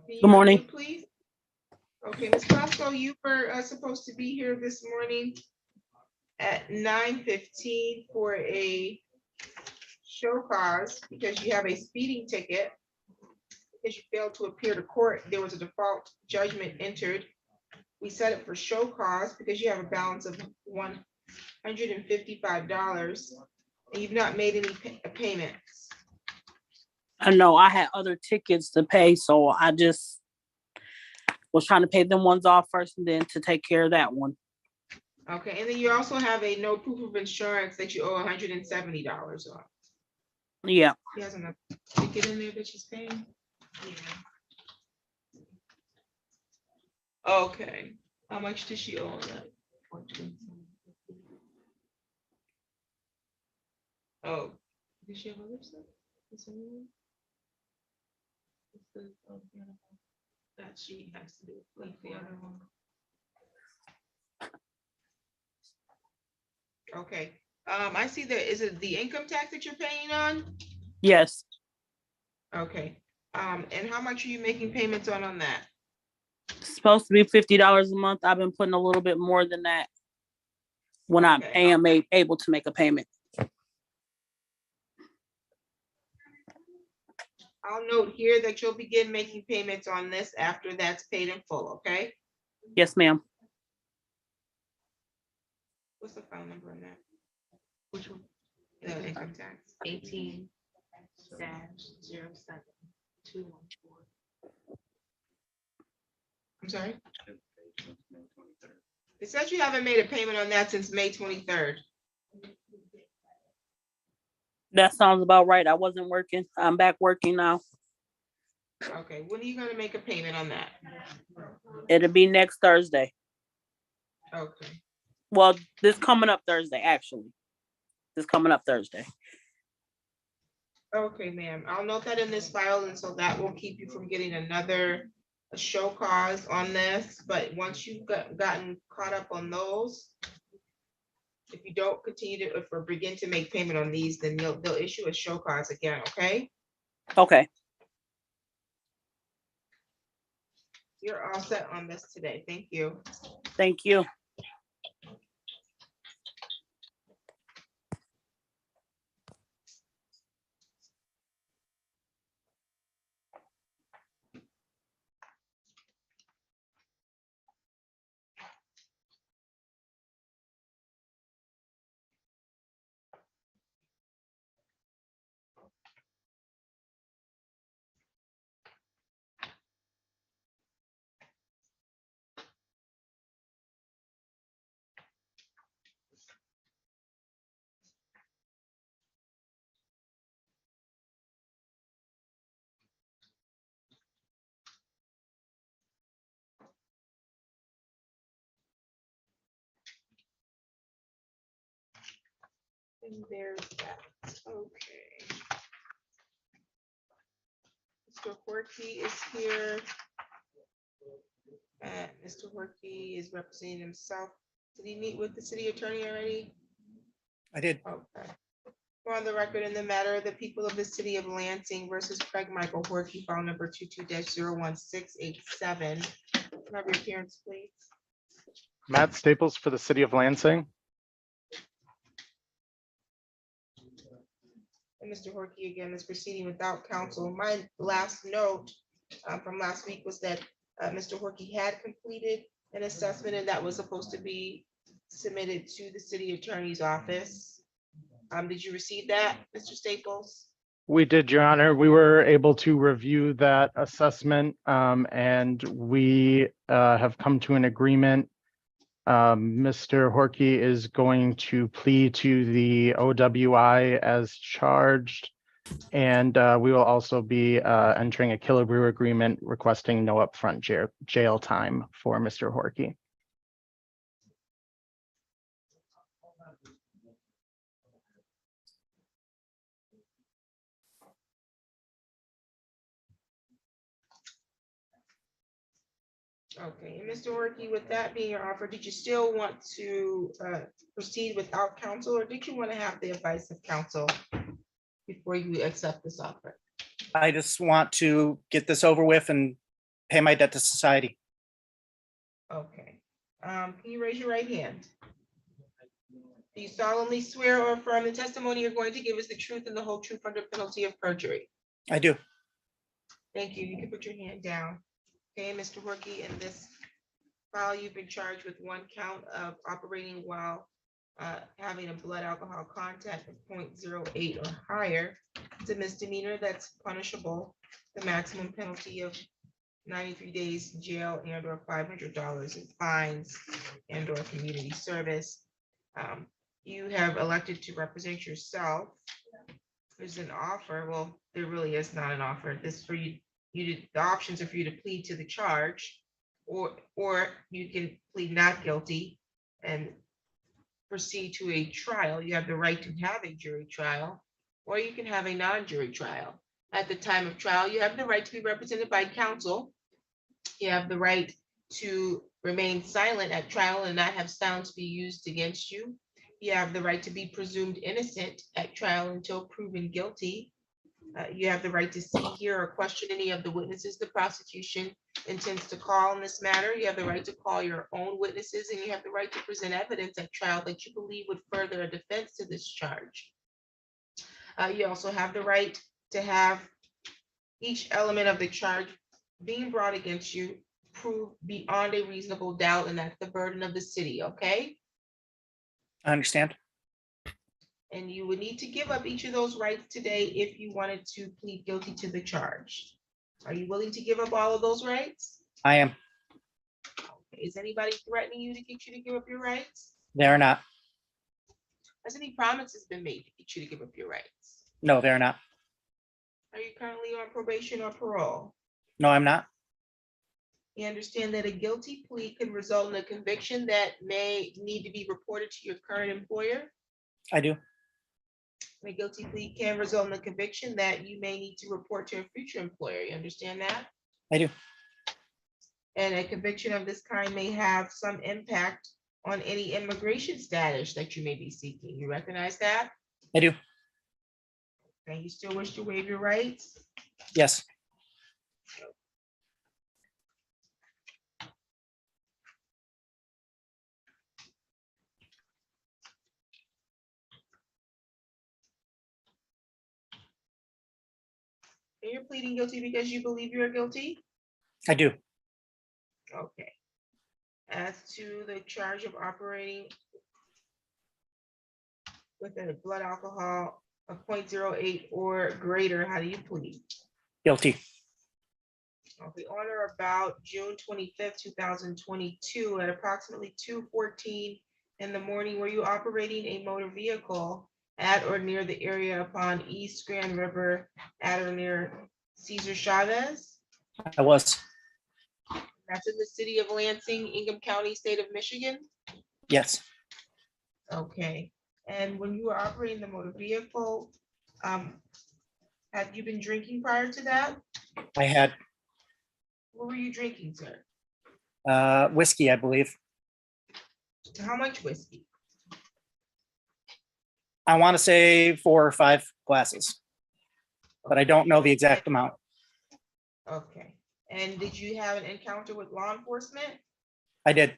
you Good morning. unmute, please? Okay, Ms. Glasgow, you were supposed to be here this morning at 9:15 for a show cause because you have a speeding ticket. Because you failed to appear to court, there was a default judgment entered. We set it for show cause because you have a balance of $155 and you've not made any payments. I know I had other tickets to pay, so I just was trying to pay them ones off first and then to take care of that one. Okay, and then you also have a no proof of insurance that you owe $170 on. Yeah. She has enough ticket in there that she's paying? Okay, how much does she owe on that? Oh, does she have other stuff? Is there anyone? That she has to do, like the other one. Okay, I see that, is it the income tax that you're paying on? Yes. Okay, and how much are you making payments on that? It's supposed to be $50 a month. I've been putting a little bit more than that when I am able to make a payment. I'll note here that you'll begin making payments on this after that's paid in full, okay? Yes, ma'am. What's the file number on that? Which one? The income tax. 18-07-214. I'm sorry? It says you haven't made a payment on that since May 23rd. That sounds about right. I wasn't working. I'm back working now. Okay, when are you gonna make a payment on that? It'll be next Thursday. Okay, Well, this coming up Thursday, actually. This coming up Thursday. okay, ma'am. I'll note that in this file, and so that will keep you from getting another show cause on this. But once you've gotten caught up on those, if you don't continue to, or begin to make payment on these, then they'll issue a show cause again, okay? Okay. You're all set on this today. Thank you. Thank you. And there's that. Okay. Mr. Horkey is here. Mr. Horkey is representing himself. Did he meet with the city attorney already? I did. Okay. We're on the record in the matter of the people of the city of Lansing versus Craig Michael Horkey, file number 22-01687. Have your appearance, please. Matt Staples for the city of Lansing. And Mr. Horkey again is proceeding without counsel. My last note from last week was that Mr. Horkey had completed an assessment and that was supposed to be submitted to the city attorney's office. Did you receive that, Mr. Staples? We did, Your Honor. We were able to review that assessment and we have come to an agreement. Mr. Horkey is going to plead to the OWI as charged. And we will also be entering a Killebrew agreement requesting no upfront jail time for Mr. Horkey. Okay, and Mr. Horkey, with that being your offer, did you still want to proceed without counsel, or did you want to have the advice of counsel before you accept this offer? I just want to get this over with and pay my debt to society. Okay, can you raise your right hand? Do you solemnly swear or affirm the testimony you're going to give is the truth and the whole truth under penalty of perjury? I do. Thank you. You can put your hand down. Okay, Mr. Horkey, in this file, you've been charged with one count of operating while having a blood alcohol content of 0.08 or higher. It's a misdemeanor that's punishable. The maximum penalty of 93 days jail and or $500 in fines and or community service. You have elected to represent yourself. There's an offer. Well, there really is not an offer. This for you. The options are for you to plead to the charge, or you can plead not guilty and proceed to a trial. You have the right to have a jury trial, or you can have a non-jury trial. At the time of trial, you have the right to be represented by counsel. You have the right to remain silent at trial and not have silence be used against you. You have the right to be presumed innocent at trial until proven guilty. You have the right to see, hear, or question any of the witnesses the prosecution intends to call in this matter. You have the right to call your own witnesses, and you have the right to present evidence at trial that you believe would further a defense to this charge. You also have the right to have each element of the charge being brought against you proved beyond a reasonable doubt, and that's the burden of the city, okay? I understand. And you would need to give up each of those rights today if you wanted to plead guilty to the charge. Are you willing to give up all of those rights? I am. Is anybody threatening you to get you to give up your rights? They are not. Has any promises been made to get you to give up your rights? No, they are not. Are you currently on probation or parole? No, I'm not. You understand that a guilty plea can result in a conviction that may need to be reported to your current employer? I do. A guilty plea can result in a conviction that you may need to report to a future employer. You understand that? I do. And a conviction of this kind may have some impact on any immigration status that you may be seeking. You recognize that? I do. And you still wish to waive your rights? Yes. And you're pleading guilty because you believe you're guilty? I do. Okay. As to the charge of operating with a blood alcohol of 0.08 or greater, how do you plead? Guilty. Okay, on or about June 25th, 2022, at approximately 2:14 in the morning, were you operating a motor vehicle at or near the area upon East Grand River at or near Cesar Chavez? I was. That's in the city of Lansing, Ingham County, state of Michigan? Yes. Okay, and when you were operating the motor vehicle, had you been drinking prior to that? I had What were you drinking, sir? whiskey, I believe. How much whiskey? I want to say 4 or 5 glasses, but I don't know the exact amount. Okay, and did you have an encounter with law enforcement? I did.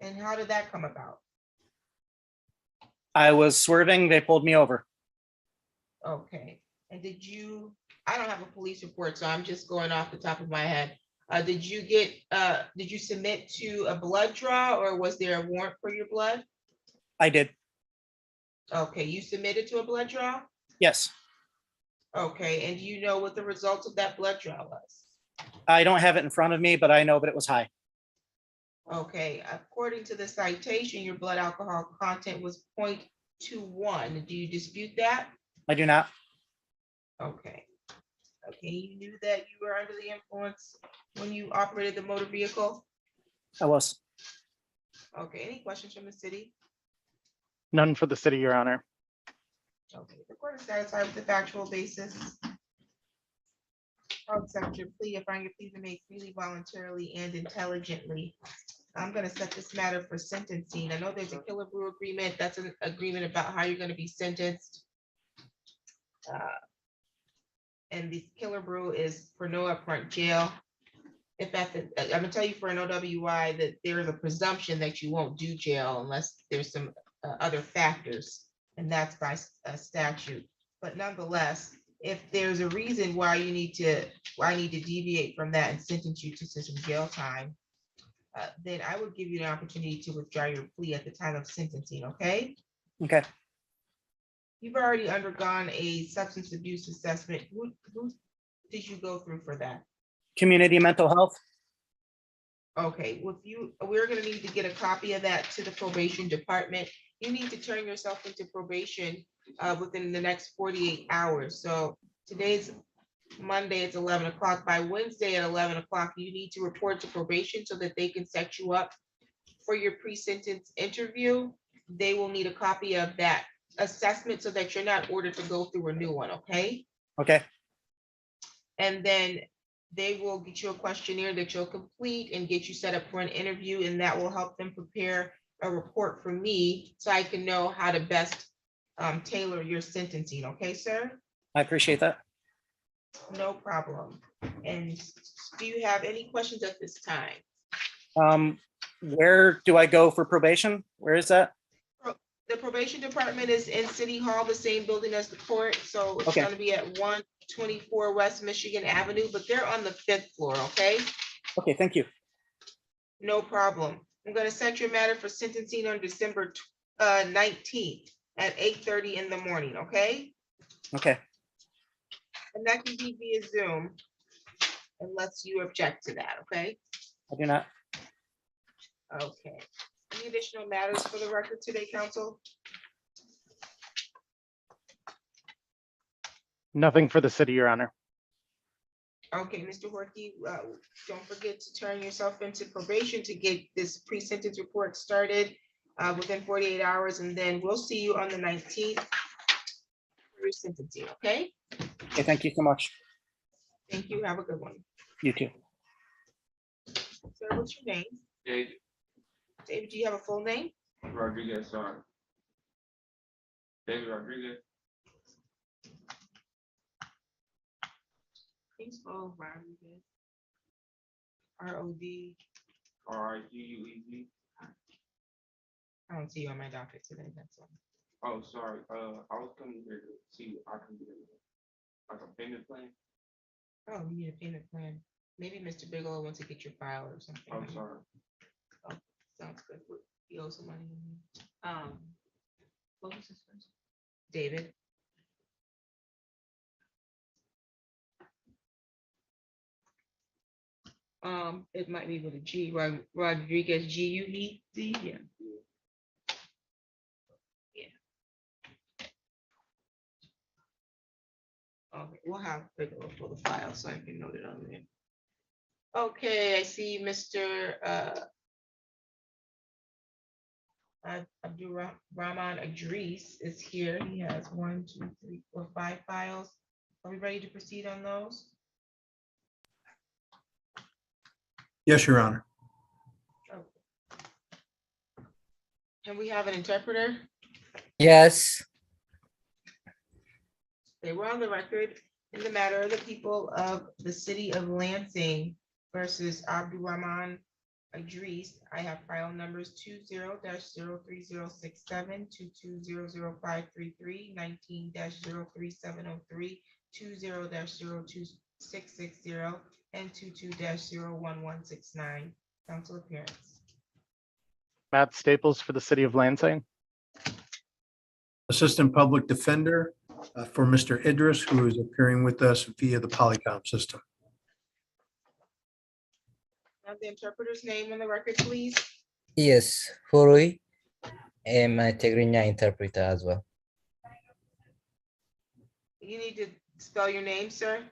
And how did that come about? I was swerving. They pulled me over. Okay, and did you, I don't have a police report, so I'm just going off the top of my head. Did you submit to a blood draw, or was there a warrant for your blood? I did. Okay, you submitted to a blood draw? Yes. Okay, and do you know what the results of that blood draw was? I don't have it in front of me, but I know that it was high. Okay, according to the citation, your blood alcohol content was 0.21. Do you dispute that? I do not. Okay. Okay, you knew that you were under the influence when you operated the motor vehicle? I was. Okay, any questions from the city? None for the city, Your Honor. Okay, the court is satisfied with the factual basis. I'll accept your plea. If I your plea be made freely, voluntarily, and intelligently. I'm gonna set this matter for sentencing. I know there's a killer brew agreement. That's an agreement about how you're gonna be sentenced. And the killer brew is for no upfront jail. If at the, I'm gonna tell you for an OWI that there is a presumption that you won't do jail unless there's some other factors, and that's by statute. But nonetheless, if there's a reason why you need to, why I need to deviate from that and sentence you to some jail time, then I would give you an opportunity to withdraw your plea at the time of sentencing, okay? Okay. You've already undergone a substance abuse assessment. Who did you go through for that? Community mental health. Okay, well, we're gonna need to get a copy of that to the probation department. You need to turn yourself into probation within the next 48 hours. So today's Monday, it's 11 o'clock. By Wednesday at 11 o'clock, you need to report to probation so that they can set you up for your pre-sentence interview. They will need a copy of that assessment so that you're not ordered to go through a new one, okay? Okay. And then they will get you a questionnaire that you'll complete and get you set up for an interview, and that will help them prepare a report for me so I can know how to best tailor your sentencing, okay, sir? I appreciate that. No problem. And do you have any questions at this time? Where do I go for probation? Where is that? The probation department is in City Hall, the same building as the court, so it's Okay. gonna be at 124 West Michigan Avenue, but they're on the 5th floor, okay? Okay, thank you. No problem. I'm gonna set your matter for sentencing on December 19th at 8:30 in the morning, okay? Okay. And that can be via Zoom unless you object to that, okay? I do not. Okay. Any additional matters for the record today, council? Nothing for the city, Your Honor. Okay, Mr. Horkey, don't forget to turn yourself into probation to get this pre-sentence report started within 48 hours, and then we'll see you on the 19th for your sentencing, okay? Okay, thank you so much. Thank you. Have a good one. You too. Sir, what's your name? David David, do you have a full name? Rodriguez, sorry. David Rodriguez. Please spell Rodriguez. R-O-D. R-I-G-U-E-Z. I don't see you on my docket today, that's all. Oh, sorry. I was coming here to see what I can do. Like a payment plan. Oh, you need a payment plan. Maybe Mr. Bigelow wants to get your file or something. I'm sorry. Oh, sounds good. He owes some money. What was his first? David. It might be with a G, Rodriguez, G-U-E-Z, yeah. Okay, we'll have Bigelow for the file so I can note it on there. Okay, I see Mr. Abdurrahman Idris is here. He has 1, 2, 3, 4, 5 files. Are we ready to proceed on those? Yes, Your Honor. Can we have an interpreter? Yes. They were on the record in the matter of the people of the city of Lansing versus Abdurrahman Idris. I have file numbers 20-03067, 22-00533, 19-03703, 20-02660, and 22-01169. Council appearance. Matt Staples for the city of Lansing. Assistant Public Defender for Mr. Idris, who is appearing with us via the Polycom system. Have the interpreter's name on the record, please. Yes, Hurui. My Tigrinya interpreter as well. You need to spell your name, sir.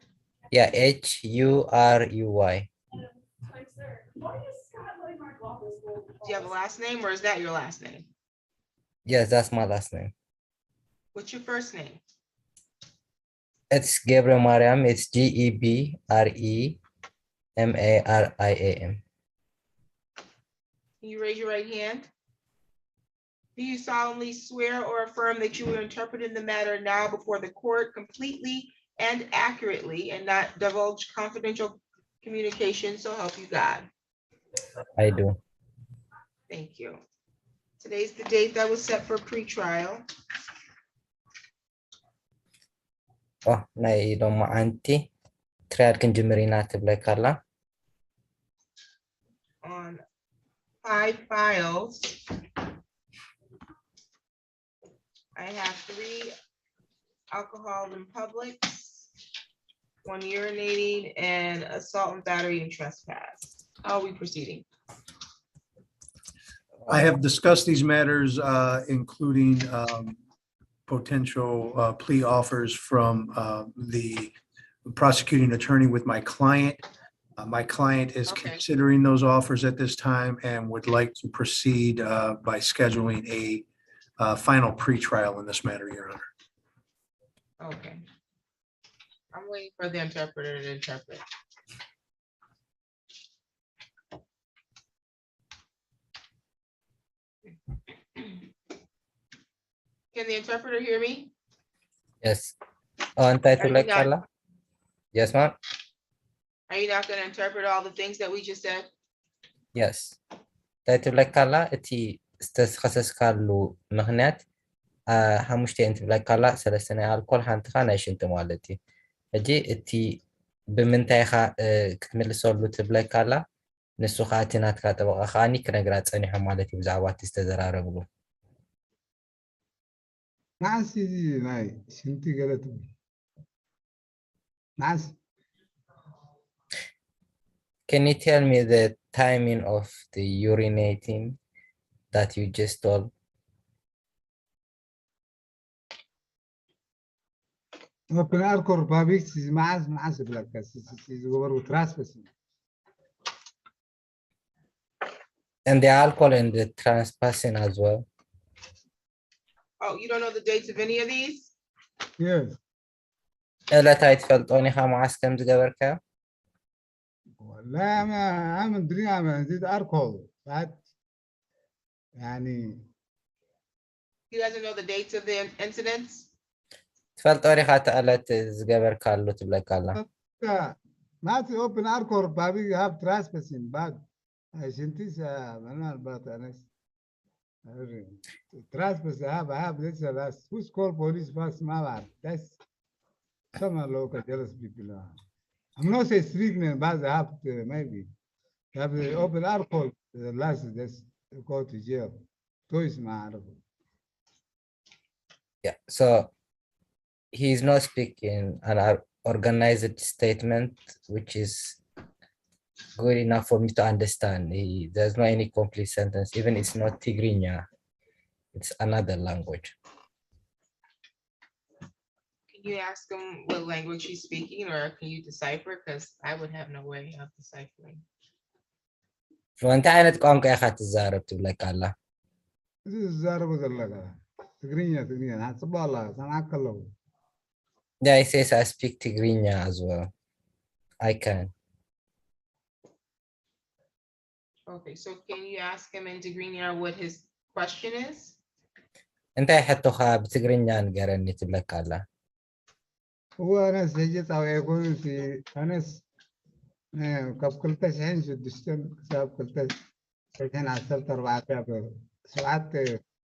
Yeah, H-U-R-U-Y. Do you have a last name or is that your last name? Yes, that's my last name. What's your first name? It's Gabriel Mariam. It's GEBREMARIAM. Can you raise your right hand? Do you solemnly swear or affirm that you will interpret in the matter now before the court completely and accurately and not divulge confidential communication, so help you God? I do. Thank you. Today's the date that was set for pretrial. Oh, ናይ ሎማ አንቲ ትራያል ክንጅምር ኢና ትብለካላ On 5 files. I have 3 alcohol in public, 1 urinating, and assault and battery and trespass. How are we proceeding? I have discussed these matters, including potential plea offers from the prosecuting attorney with my client. My client is Okay. considering those offers at this time and would like to proceed by scheduling a final pretrial in this matter, Your Honor. Okay. I'm waiting for the interpreter to interpret. Can the interpreter hear me? Yes. Oh, እንታይ ትብለካላ? Yes, ma'am. Are you not going to interpret all the things that we just said? Yes. እንታይ ትብለካላ? እቲ ዝተከሰስካሉ ምክንያት ሓሙሽተ ትብለካላ 3 ናይ ኣልኮል ሓንቲኻ ናይ ሽንቲ ማለት እዩ። ሕጂ እቲ ብምንታይ ኻ ክትምልሰሉ ትብለካላ? ንሱ ከዓ እቲ ናትካ ጠበቃ ከዓኒ ክነግራ ፀኒሖ ማለት እዩ ብዛዕባ እቲ ዝተዘራረብሉ نعس ناي شنتي قالت نعس. Can you tell me the timing of the urinating that you just told? Open alcohol public is معز بلاك is over trespassing. And the alcohol and the trespassing as well. Oh, you don't know the dates of any of these? Yes. ዕለታይ ትፈልጦኒ ኢኻ መዓስ ከም ዝገበርካዮ? والله ما عامل دريا ما زيد alcohol بعد يعني. He doesn't know the dates of the incidents? ትፈልጦኒ ኢኻ እቲ ዕለት ዝገበርካሉ ትብለካላ? ما في open alcohol public have trespassing بعد عشان تسا أنا البات أناس. Trespass have this last. Who's called police first? My that's some local jealous people. I'm not saying street name, but they have to, maybe have the open alcohol. The last that's go to jail. Toys my. Yeah. So he's not speaking an organized statement, which is good enough for me to understand. There's no any complete sentence, even it's not Tigrinya. It's another language. Can you ask him what language he's speaking, or can you decipher? Because I would have no way of deciphering. وانت عينت قوانك يا أخي تزارب تبلك الله. تزارب وزلك. Tigrinya. حسب الله. سامعك الله. Yeah, he says I speak Tigrinya as well. I can. Okay, so can you ask him in Tigrinya what his question is? انت حتى بتقرينيا نقرني تبلك الله. هو أنا سجلت أو يقول في أناس قبل تسعين شدشتن سبب قلت تسعين عشرة 4 ساعات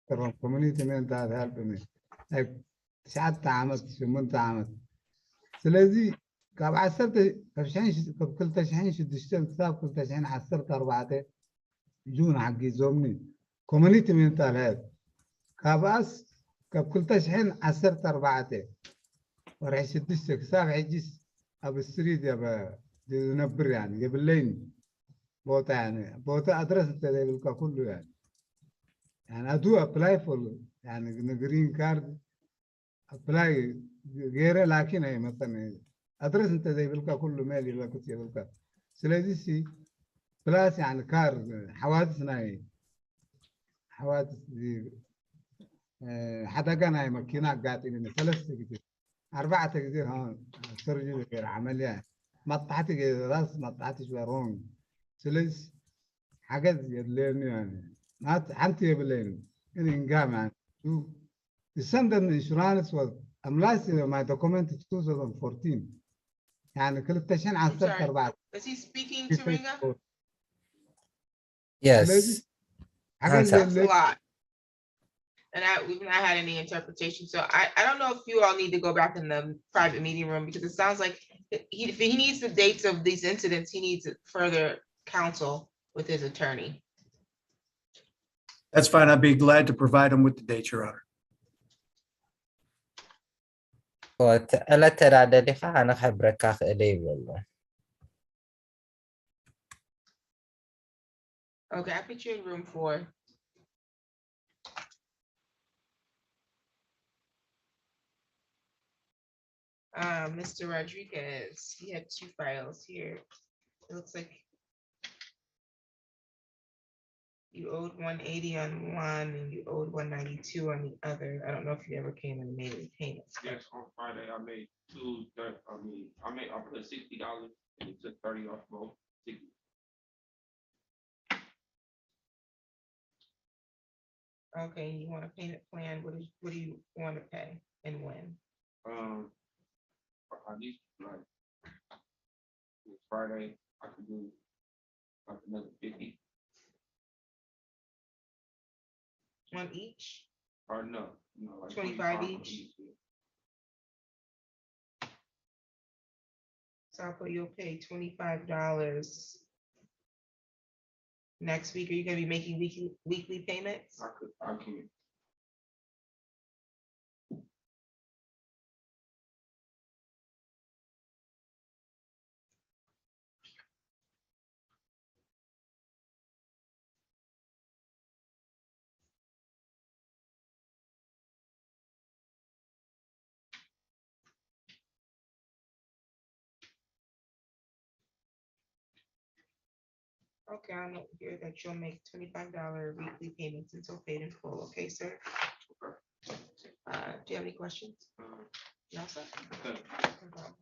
ترى كوميونيتي من ده هالبني ساعات تعمد شمون تعمد سلازي قبل 10 قبل تسعين شدشتن سبب قلت تسعين عشرة 4 جون حقي زومني كوميونيتي من ده هال كاباس قبل تسعين عشرة 4 ورح شدشتك ساق عجز أبو السريد يا با نبر يعني قبل لين بوتا يعني بوتا أدرس التدريب كله يعني أدو أبلاي فول يعني جرين كارد أبلاي غيره لكن هي مثلا أدرس التدريب كله مالي لا كتير بالك سلازي بلاس يعني كار حوادثنا هي حوادث دي حدا كان هي ماكينة قاعدين 3 كتير أربعة تقدير هون سيرجري غير عملية مطحتي راس مطحتي شوي رون سلس حاجات يدلين يعني ما حمتي يبلين إن جامع شو the Sunday insurance was I'm last my document is 2014 يعني كل التشين عن I'm سنة sorry. 4 Is he speaking to Ringa? Yes. حاجات Answer. That's a lot. And we've not had any interpretation, so I don't know if you all need to go back in the private meeting room, because it sounds like if he needs the dates of these incidents, he needs further counsel with his attorney. That's fine. I'd be glad to provide them with the dates, Your Honor. ألا ترى دليل أنا خبرك إلي والله. Okay, I put you in room 4. Mr. Rodriguez, he had 2 files here. It looks like you owed 180 on one and you owed 192 on the other. I don't know if you ever came and made any payments. Yes, on Friday, I made I put $60 and it took 30 off both. 60. Okay, you want a payment plan? What do you want to pay and when? At least like Friday, I could do like another 50 One each? or no, like 25 on each? So I'll put you'll pay $25 next week. Are you gonna be making weekly payments? I can. Okay, I'll note here that you'll make $25 weekly payments until paid in full. Okay, sir? Do you have any questions? No, sir? Okay. No problem.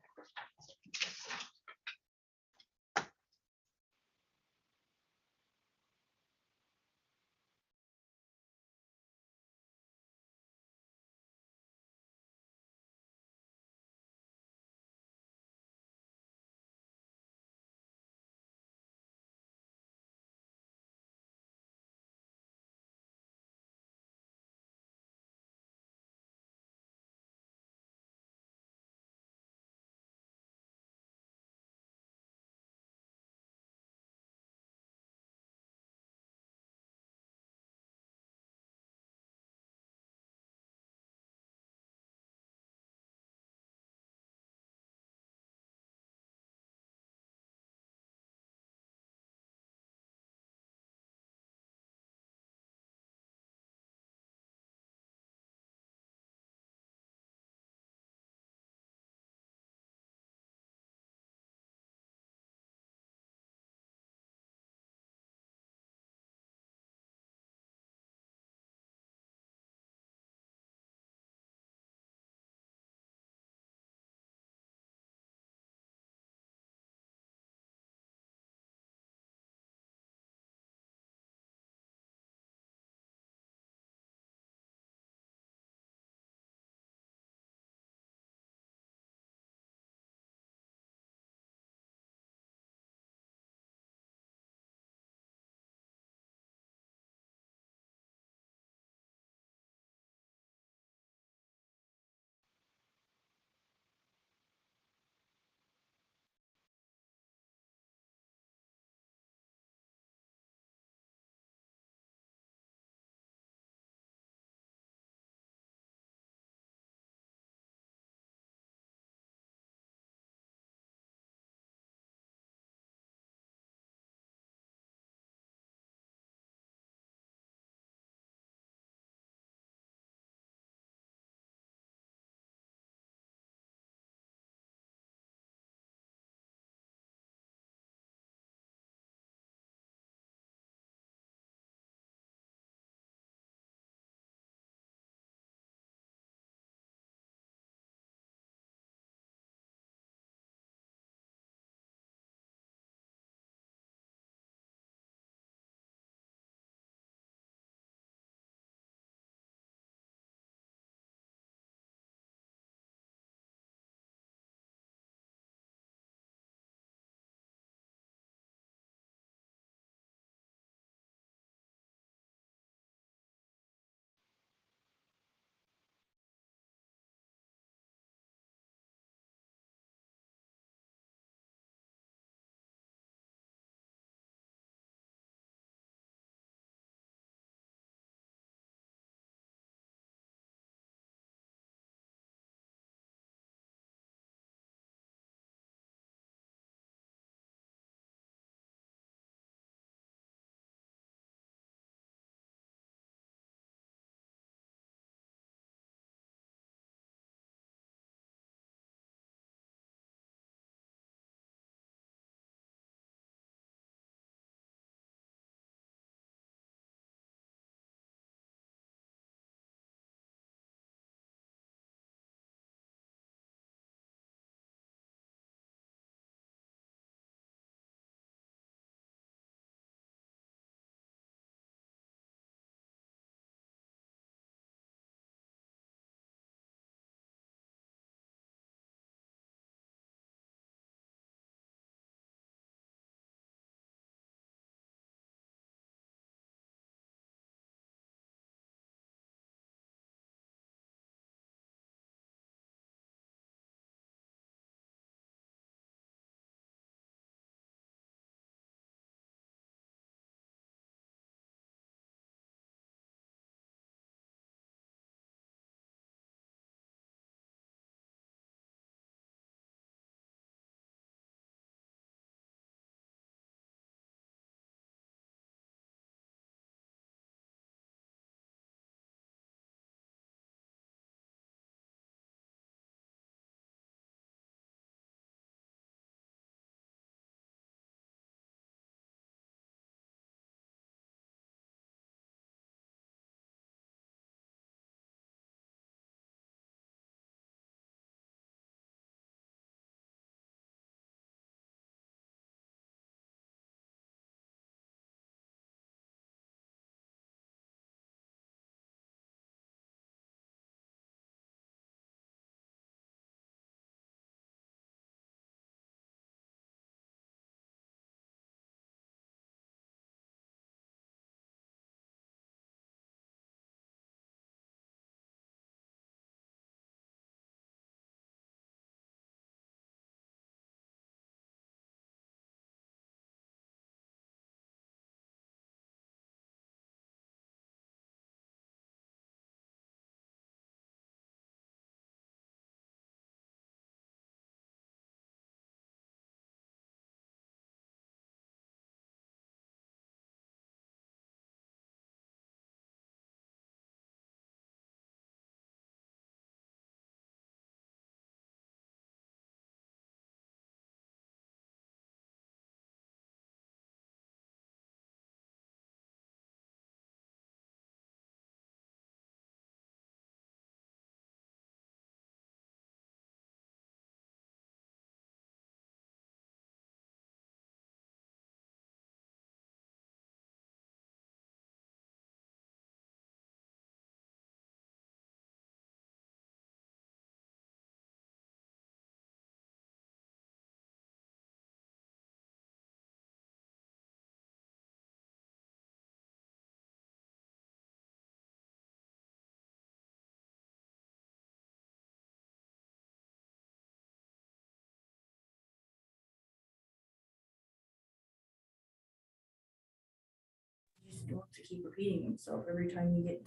don't have to keep repeating himself every time you get,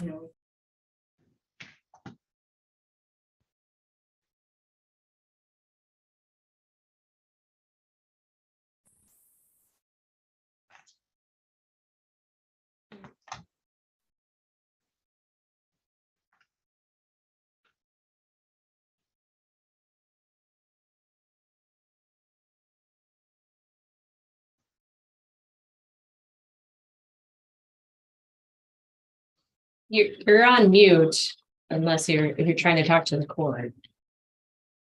You're on mute unless if you're trying to talk to the court.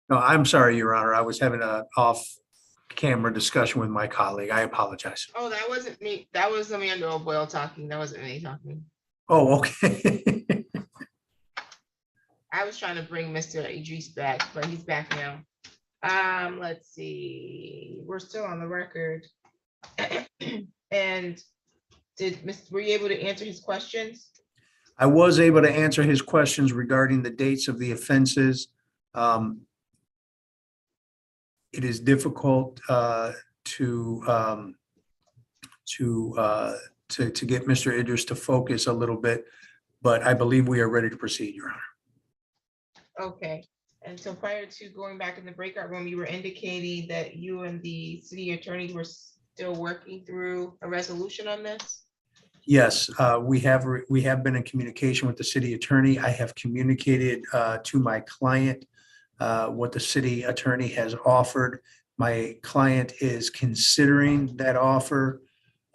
No, I'm sorry, Your Honor. I was having an off-camera discussion with my colleague. I apologize. Oh, that wasn't me. That was Amanda O'Boyle talking. That wasn't me talking. Oh, okay. I was trying to bring Mr. Idris back, but he's back now. Let's see. We're still on the record. And were you able to answer his questions? I was able to answer his questions regarding the dates of the offenses. It is difficult to get Mr. Idris to focus a little bit, but I believe we are ready to proceed, Your Honor. Okay. And so prior to going back in the breakout room, you were indicating that you and the city attorney were still working through a resolution on this? Yes, we have been in communication with the city attorney. I have communicated to my client what the city attorney has offered. My client is considering that offer,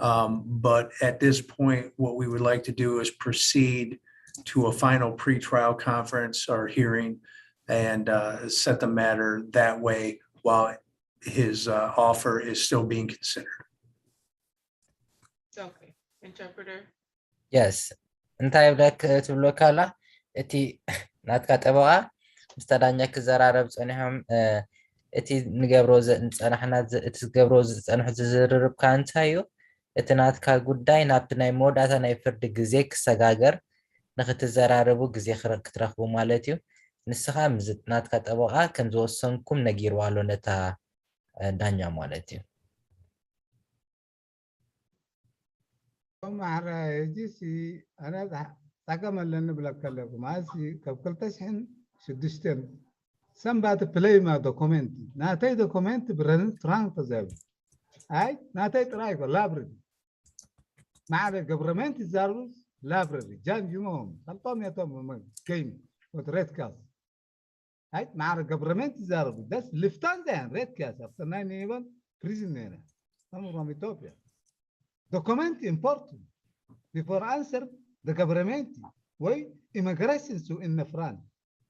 but at this point, what we would like to do is proceed to a final pretrial conference or hearing and set the matter that way while his offer is still being considered. Okay. Interpreter. Yes እንታይ ብለክ ትብሎ ካላ እቲ ናትካ ጠበቃ ምስ ተዳኛ ክዘራረብ ፀኒሖም እቲ ንገብሮ ዝፀናሕና እቲ ዝገብሮ ዝፀንሑ ዝዝርርብካ እንታይ እዩ እቲ ናትካ ጉዳይ ናብቲ ናይ መወዳእታ ናይ ፍርዲ ግዜ ክሰጋገር ንክትዘራረቡ ግዜ ክትረክቡ ማለት እዩ ንስኻ ምስ ናትካ ጠበቃ ከም ዝወሰንኩም ነጊርዋ ኣሎ ነታ ዳኛ ማለት እዩ معرة يجيسي أنا تاكم اللي نبلك لكم عاسي كبكلتشحن شدشتن somebody play my document ناتي document برن تران تزاوي هاي ناتي ترايك لابرري معرة government زاروس لابرري جان جمهم خلطهم يا توم كيم وتريد كاس هاي معرة government زاروس بس لفتان ده ريد كاس أفتنا نيبان prison هنا أمر ميتوبيا document important before answer the government way immigration to in France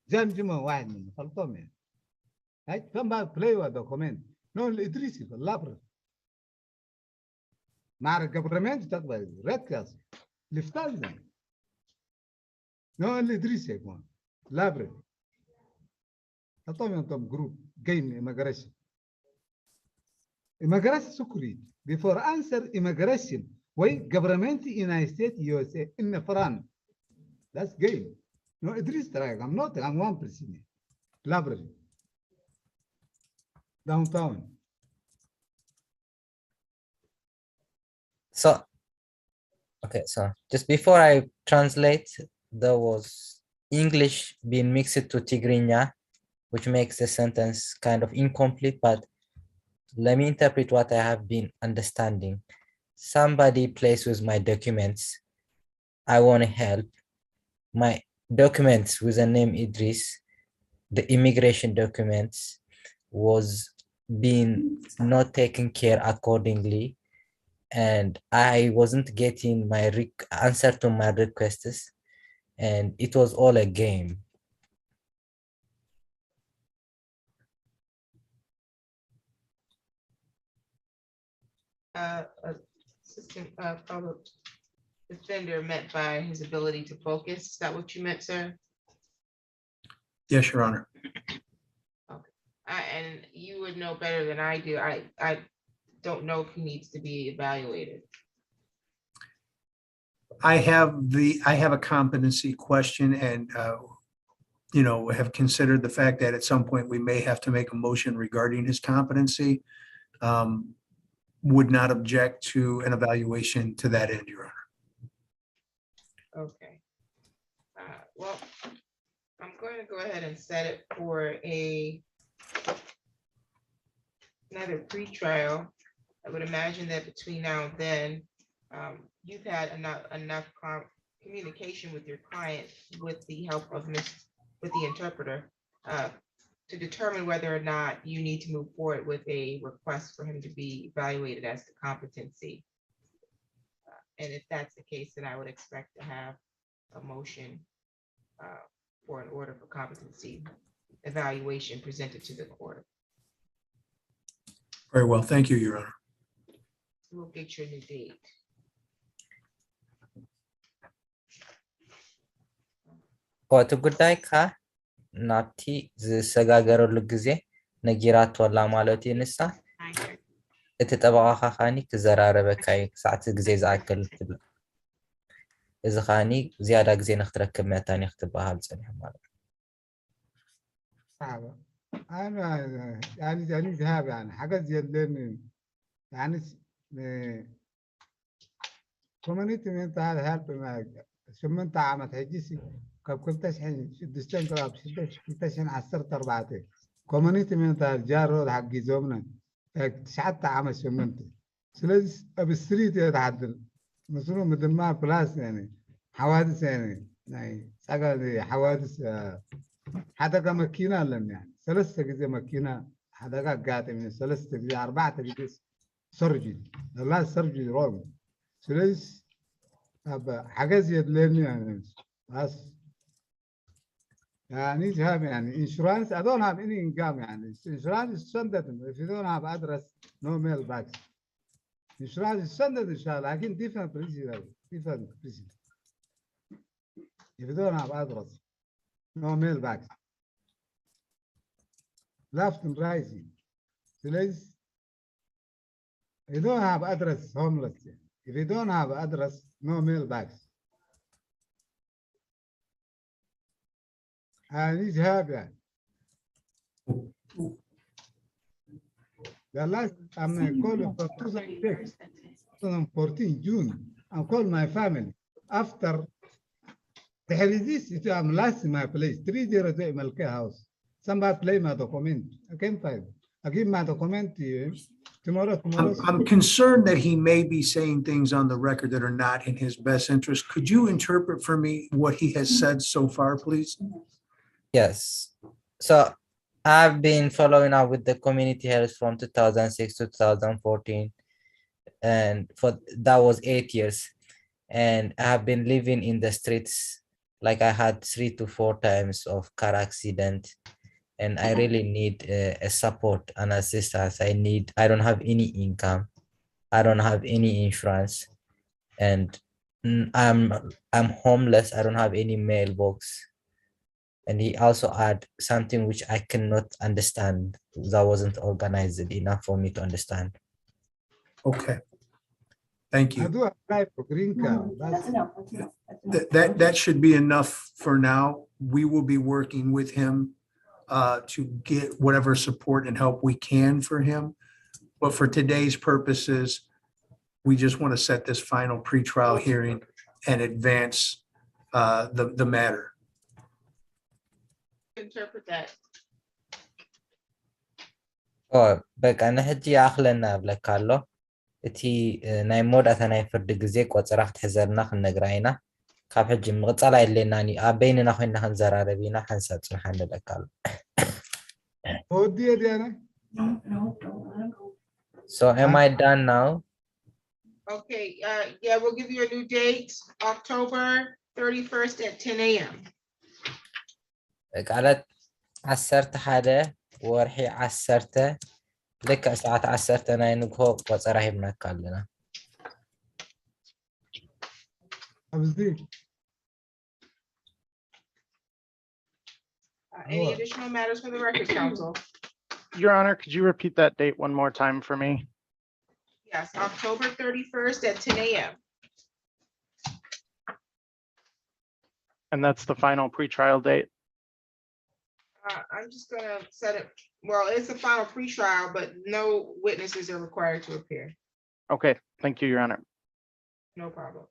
جام جمع واحد منه خلطهم يعني هاي كم بعد play with document نو الإدريسي في اللابر مع الجبرمنت تقبل ريد كاس لفتان ده نو الإدريسي يا جماعة لابر خلطهم ينتم جروب جيم immigration سكري before answer immigration way government in United States USA in France that's game no Idris try I'm 1% library downtown so okay so just before I translate there was English being mixed to Tigrinya which makes the sentence kind of incomplete but let me interpret what I have been understanding. Somebody plays with my documents. I want to help. My documents with the name Idris, the immigration documents, was being not taken care accordingly. And I wasn't getting my answer to my requests. And it was all a game. Assistant public defender meant by his ability to focus. Is that what you meant, sir? Yes, Your Honor. Okay. And you would know better than I do. I don't know if he needs to be evaluated. I have a competency question and have considered the fact that at some point we may have to make a motion regarding his competency. Would not object to an evaluation to that end, Your Honor. Well, I'm going to go ahead and set it for another pretrial. I would imagine that between now and then, you've had enough communication with your client with the help of with the interpreter to determine whether or not you need to move forward with a request for him to be evaluated as to competency. And if that's the case, then I would expect to have a motion for an order for competency evaluation presented to the court. Very well. Thank you, Your Honor. We'll get your new date. እቲ ጉዳይ ካ ናብቲ ዝሰጋገረሉ ግዜ ነጊራትወላ ማለት እዩ ንሳ እቲ ጠበቃኻ ካኒ ክዘራረበካ እዩ ክሳዕቲ ግዜ ዝኣክል ትብል እዚ ካኒ ዝያዳ ግዜ ንክትረክብ መታኒ ክትበሃል ፀኒሑ ማለት أنا يعني ذهاب يعني حاجات جدا يعني كوميونيتي من هذا هالب ما شمنت عامة هجيسي كل تشحن دستان كلاب كل تشحن عصرت أربعة كوميونيتي من هذا جارو حق زومنا تشحت عامة شمنت سلز أبستريت يتعدل مثلا مثل ما بلاس يعني حوادث يعني سأقول حوادث حتى كماكينة لم يعني ثلاثة جزء ماكينة حتى قاعد من ثلاثة جزء أربعة جزء سرجي لا سرجي رون ثلاث أبا حاجة زيادة لين يعني بس يعني جاب يعني insurance I don't have any income يعني insurance is funded if you don't have address no mail back insurance is funded إن شاء الله لكن different procedure if you don't have address no mail back left and rising. Please, you don't have address, homeless. If you don't have address, no mailbox. I need help. The last I'm calling for 2014 June. I'm calling my family after the holidays. I'm last in my place 302 Malka House. Somebody play my document. I can't find. I give my document to you tomorrow. I'm concerned that he may be saying things on the record that are not in his best interest. Could you interpret for me what he has said so far, please? Yes. So I've been following up with the community health from 2006 to 2014, and that was 8 years. And I have been living in the streets. Like I had 3 to 4 times of car accident. And I really need a support and assistance. I don't have any income. I don't have any insurance. And I'm homeless. I don't have any mailbox. And he also had something which I cannot understand. That wasn't organized enough for me to understand. Okay. Thank you. I do apply for green card. That should be enough for now. We will be working with him to get whatever support and help we can for him. But for today's purposes, we just want to set this final pretrial hearing and advance the matter. Interpret that. በቃ ንሕጂ ኣኽለና ብለካ ኣሎ እቲ ናይ መወዳእታ ናይ ፍርዲ ግዜ ቆፅራ ክትሕዘልና ክንነግራ ኢና ካብ ሕጂ ምቕፃል ኣየድልየናኒ ኣብ በይንና ኮይንና ክንዘራረብ ኢና ሓንሳብ ፅንሓ ንብለካ ኣሎ So am I done now? Okay, yeah, we'll give you a new date, October 31st at 10 a.m. ቃላት 11 ወርሒ 10 ልክዕ ሰዓት 10 ናይ ንግሆ ቆፀራ ሂብናካ ኣለና Any additional matters for the record, counsel? Your Honor, could you repeat that date one more time for me? Yes, October 31st at 10 a.m. And that's the final pretrial date? I'm just gonna set it, well, it's a final pretrial, but no witnesses are required to appear. Okay, thank you, Your Honor. No problem.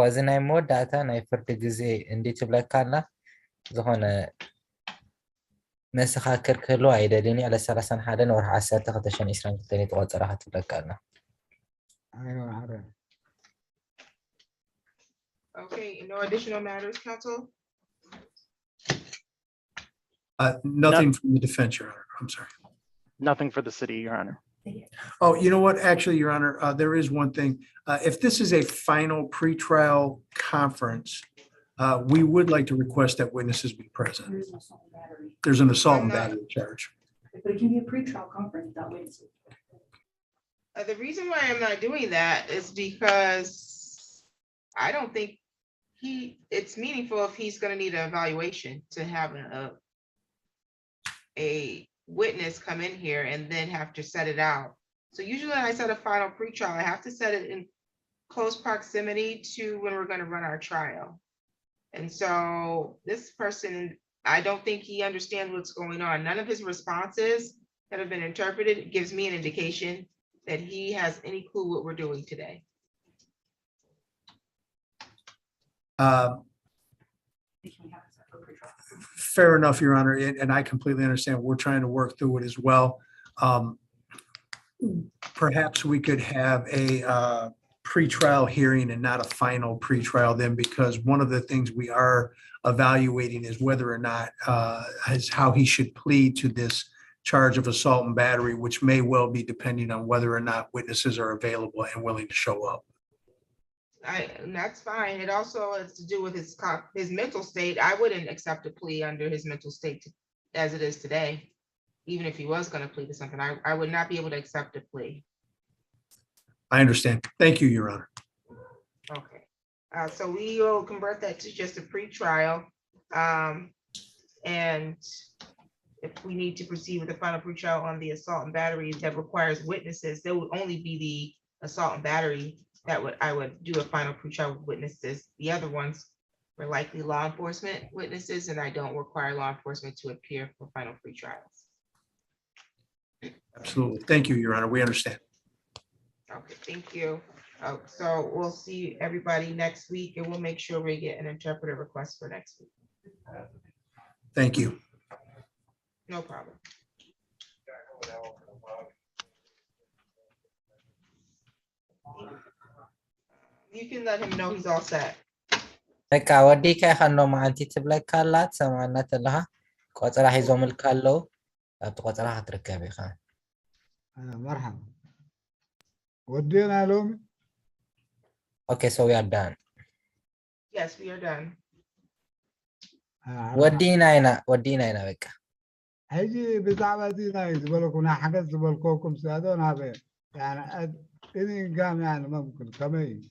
እዚ ናይ መወዳእታ ናይ ፍርዲ ግዜ እንዴት ትብለካ ኣላ ዝኾነ መሰኻክር ክህልዎ ኣይደልን ዕለት 31 ወርሒ 10 2022 የተቆፀረ ክትብለካ ኣላ أيوة عارف. Okay, no additional matters, counsel? Nothing from the defense, Your Honor. I'm sorry. Nothing for the city, Your Honor. Oh, you know what? Actually, Your Honor, there is one thing. If this is a final pretrial conference, we would like to request that witnesses be present. There's an assault and battery charge. But it can be a pretrial conference that way. The reason why I'm not doing that is because I don't think it's meaningful if he's gonna need an evaluation to have a witness come in here and then have to set it out. So usually when I set a final pretrial, I have to set it in close proximity to when we're gonna run our trial. And so this person, I don't think he understands what's going on. None of his responses that have been interpreted gives me an indication that he has any clue what we're doing today. Fair enough, Your Honor, and I completely understand. We're trying to work through it as well. Perhaps we could have a pretrial hearing and not a final pretrial then, because one of the things we are evaluating is whether or not is how he should plead to this charge of assault and battery, which may well be depending on whether or not witnesses are available and willing to show up. And that's fine. It also has to do with his mental state. I wouldn't accept a plea under his mental state as it is today. Even if he was gonna plead to something, I would not be able to accept a plea. I understand. Thank you, Your Honor. Okay, so we will convert that to just a pretrial. And if we need to proceed with the final pretrial on the assault and battery that requires witnesses, there would only be the assault and battery that I would do a final pretrial with witnesses. The other ones were likely law enforcement witnesses, and I don't require law enforcement to appear for final pretrials. Absolutely. Thank you, Your Honor. We understand. Okay, thank you. So we'll see everybody next week, and we'll make sure we get an interpreter request for next week. Thank you. No problem. You can let him know he's all set. በቃ ወዲካ ኢኻ ኖ መዓንቲ ትብለካ ኣላ ትሰምዓና ተለኻ ቆፅራ ሒዞምልካ ኣለዉ ኣብቲ ቆፅራ ክትርከብ ኢኻ مرحبا ودينا لهم Okay, so we are done. Yes, we are done. ودينا ኢና በቃ هيجي بزعبة دينا يزبلكم حاجات زبلكوكم سادون هذا يعني إني قام يعني ممكن كمان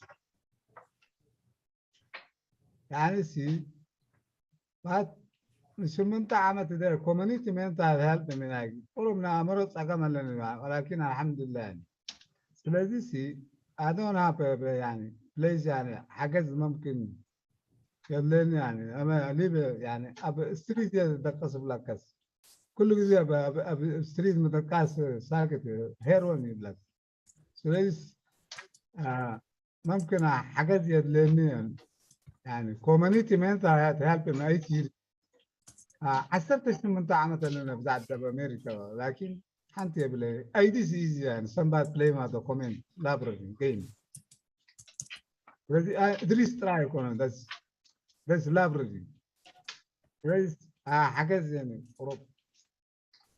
يعني سي بعد من عامة ده كوميونيتي من هالت من هاي قلنا أمرت أقام لنا ولكن الحمد لله لذي سي أدون هذا يعني ليش يعني حاجات ممكن يلين يعني أما ليه يعني أب ستريت يدقس بلاكس كل جزء أب ستريت مدقس ساكت هيرون يبلك سليس ممكن حاجات يلين يعني كوميونيتي من هالت من أي شيء عسرت من طعمة لنا بزعت بأمريكا لكن أنت يبلي أي دي سيز يعني somebody play ما دوكومنت library game Idris try يكون that's library Idris حاجة يعني أوروبا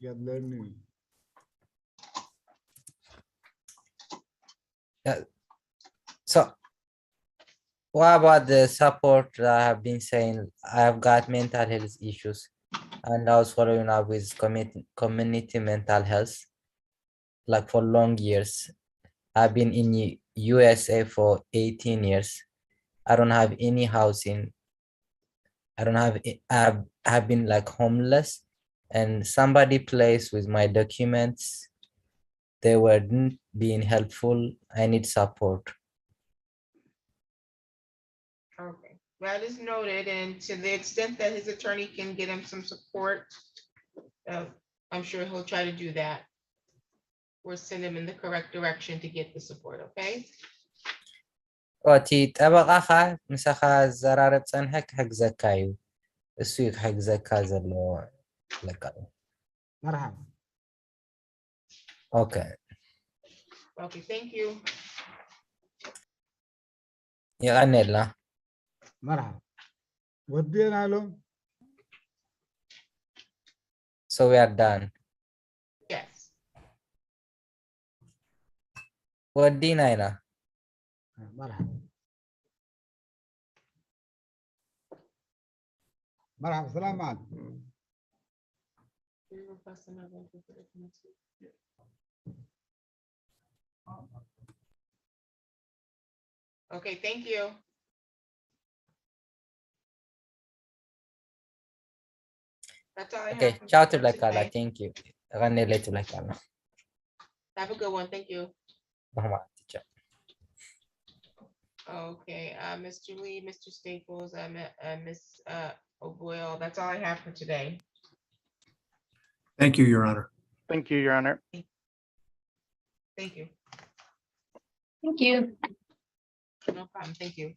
يدلني So what about the support that I have been saying? I've got mental health issues and I was following up with community mental health like for long years. I've been in USA for 18 years. I don't have any housing. I've been like homeless and somebody plays with my documents. They weren't being helpful. I need support. Okay, that is noted, and to the extent that his attorney can get him some support, I'm sure he'll try to do that. or send them in the correct direction to get the support, okay? እቲ ጠበቃኻ ምሳኻ ዘራርብ ፀንሐ ክሕግዘካ እዩ እሱ እዩ ክሕግዘካ ዘለዎ ለቃሉ مرحبا ኦኬ Okay, thank you. ይቀኒየላ مرحبا ودينا لهم so we are done Yes. ወዲና ኢና مرحبا مرحبا السلام عليكم Okay, thank you. That's all I have. okay from ciao for ትብለካላ today. thank you ቀኒየለይ ትብለካላ Have a good one. Thank you. ብሕማት ciao Okay, Mr. Lee, Mr. Staples, Ms. O'Boyle, that's all I have for today. Thank you, Your Honor. Thank you, Your Honor. Thank you. Thank you. No problem. Thank you.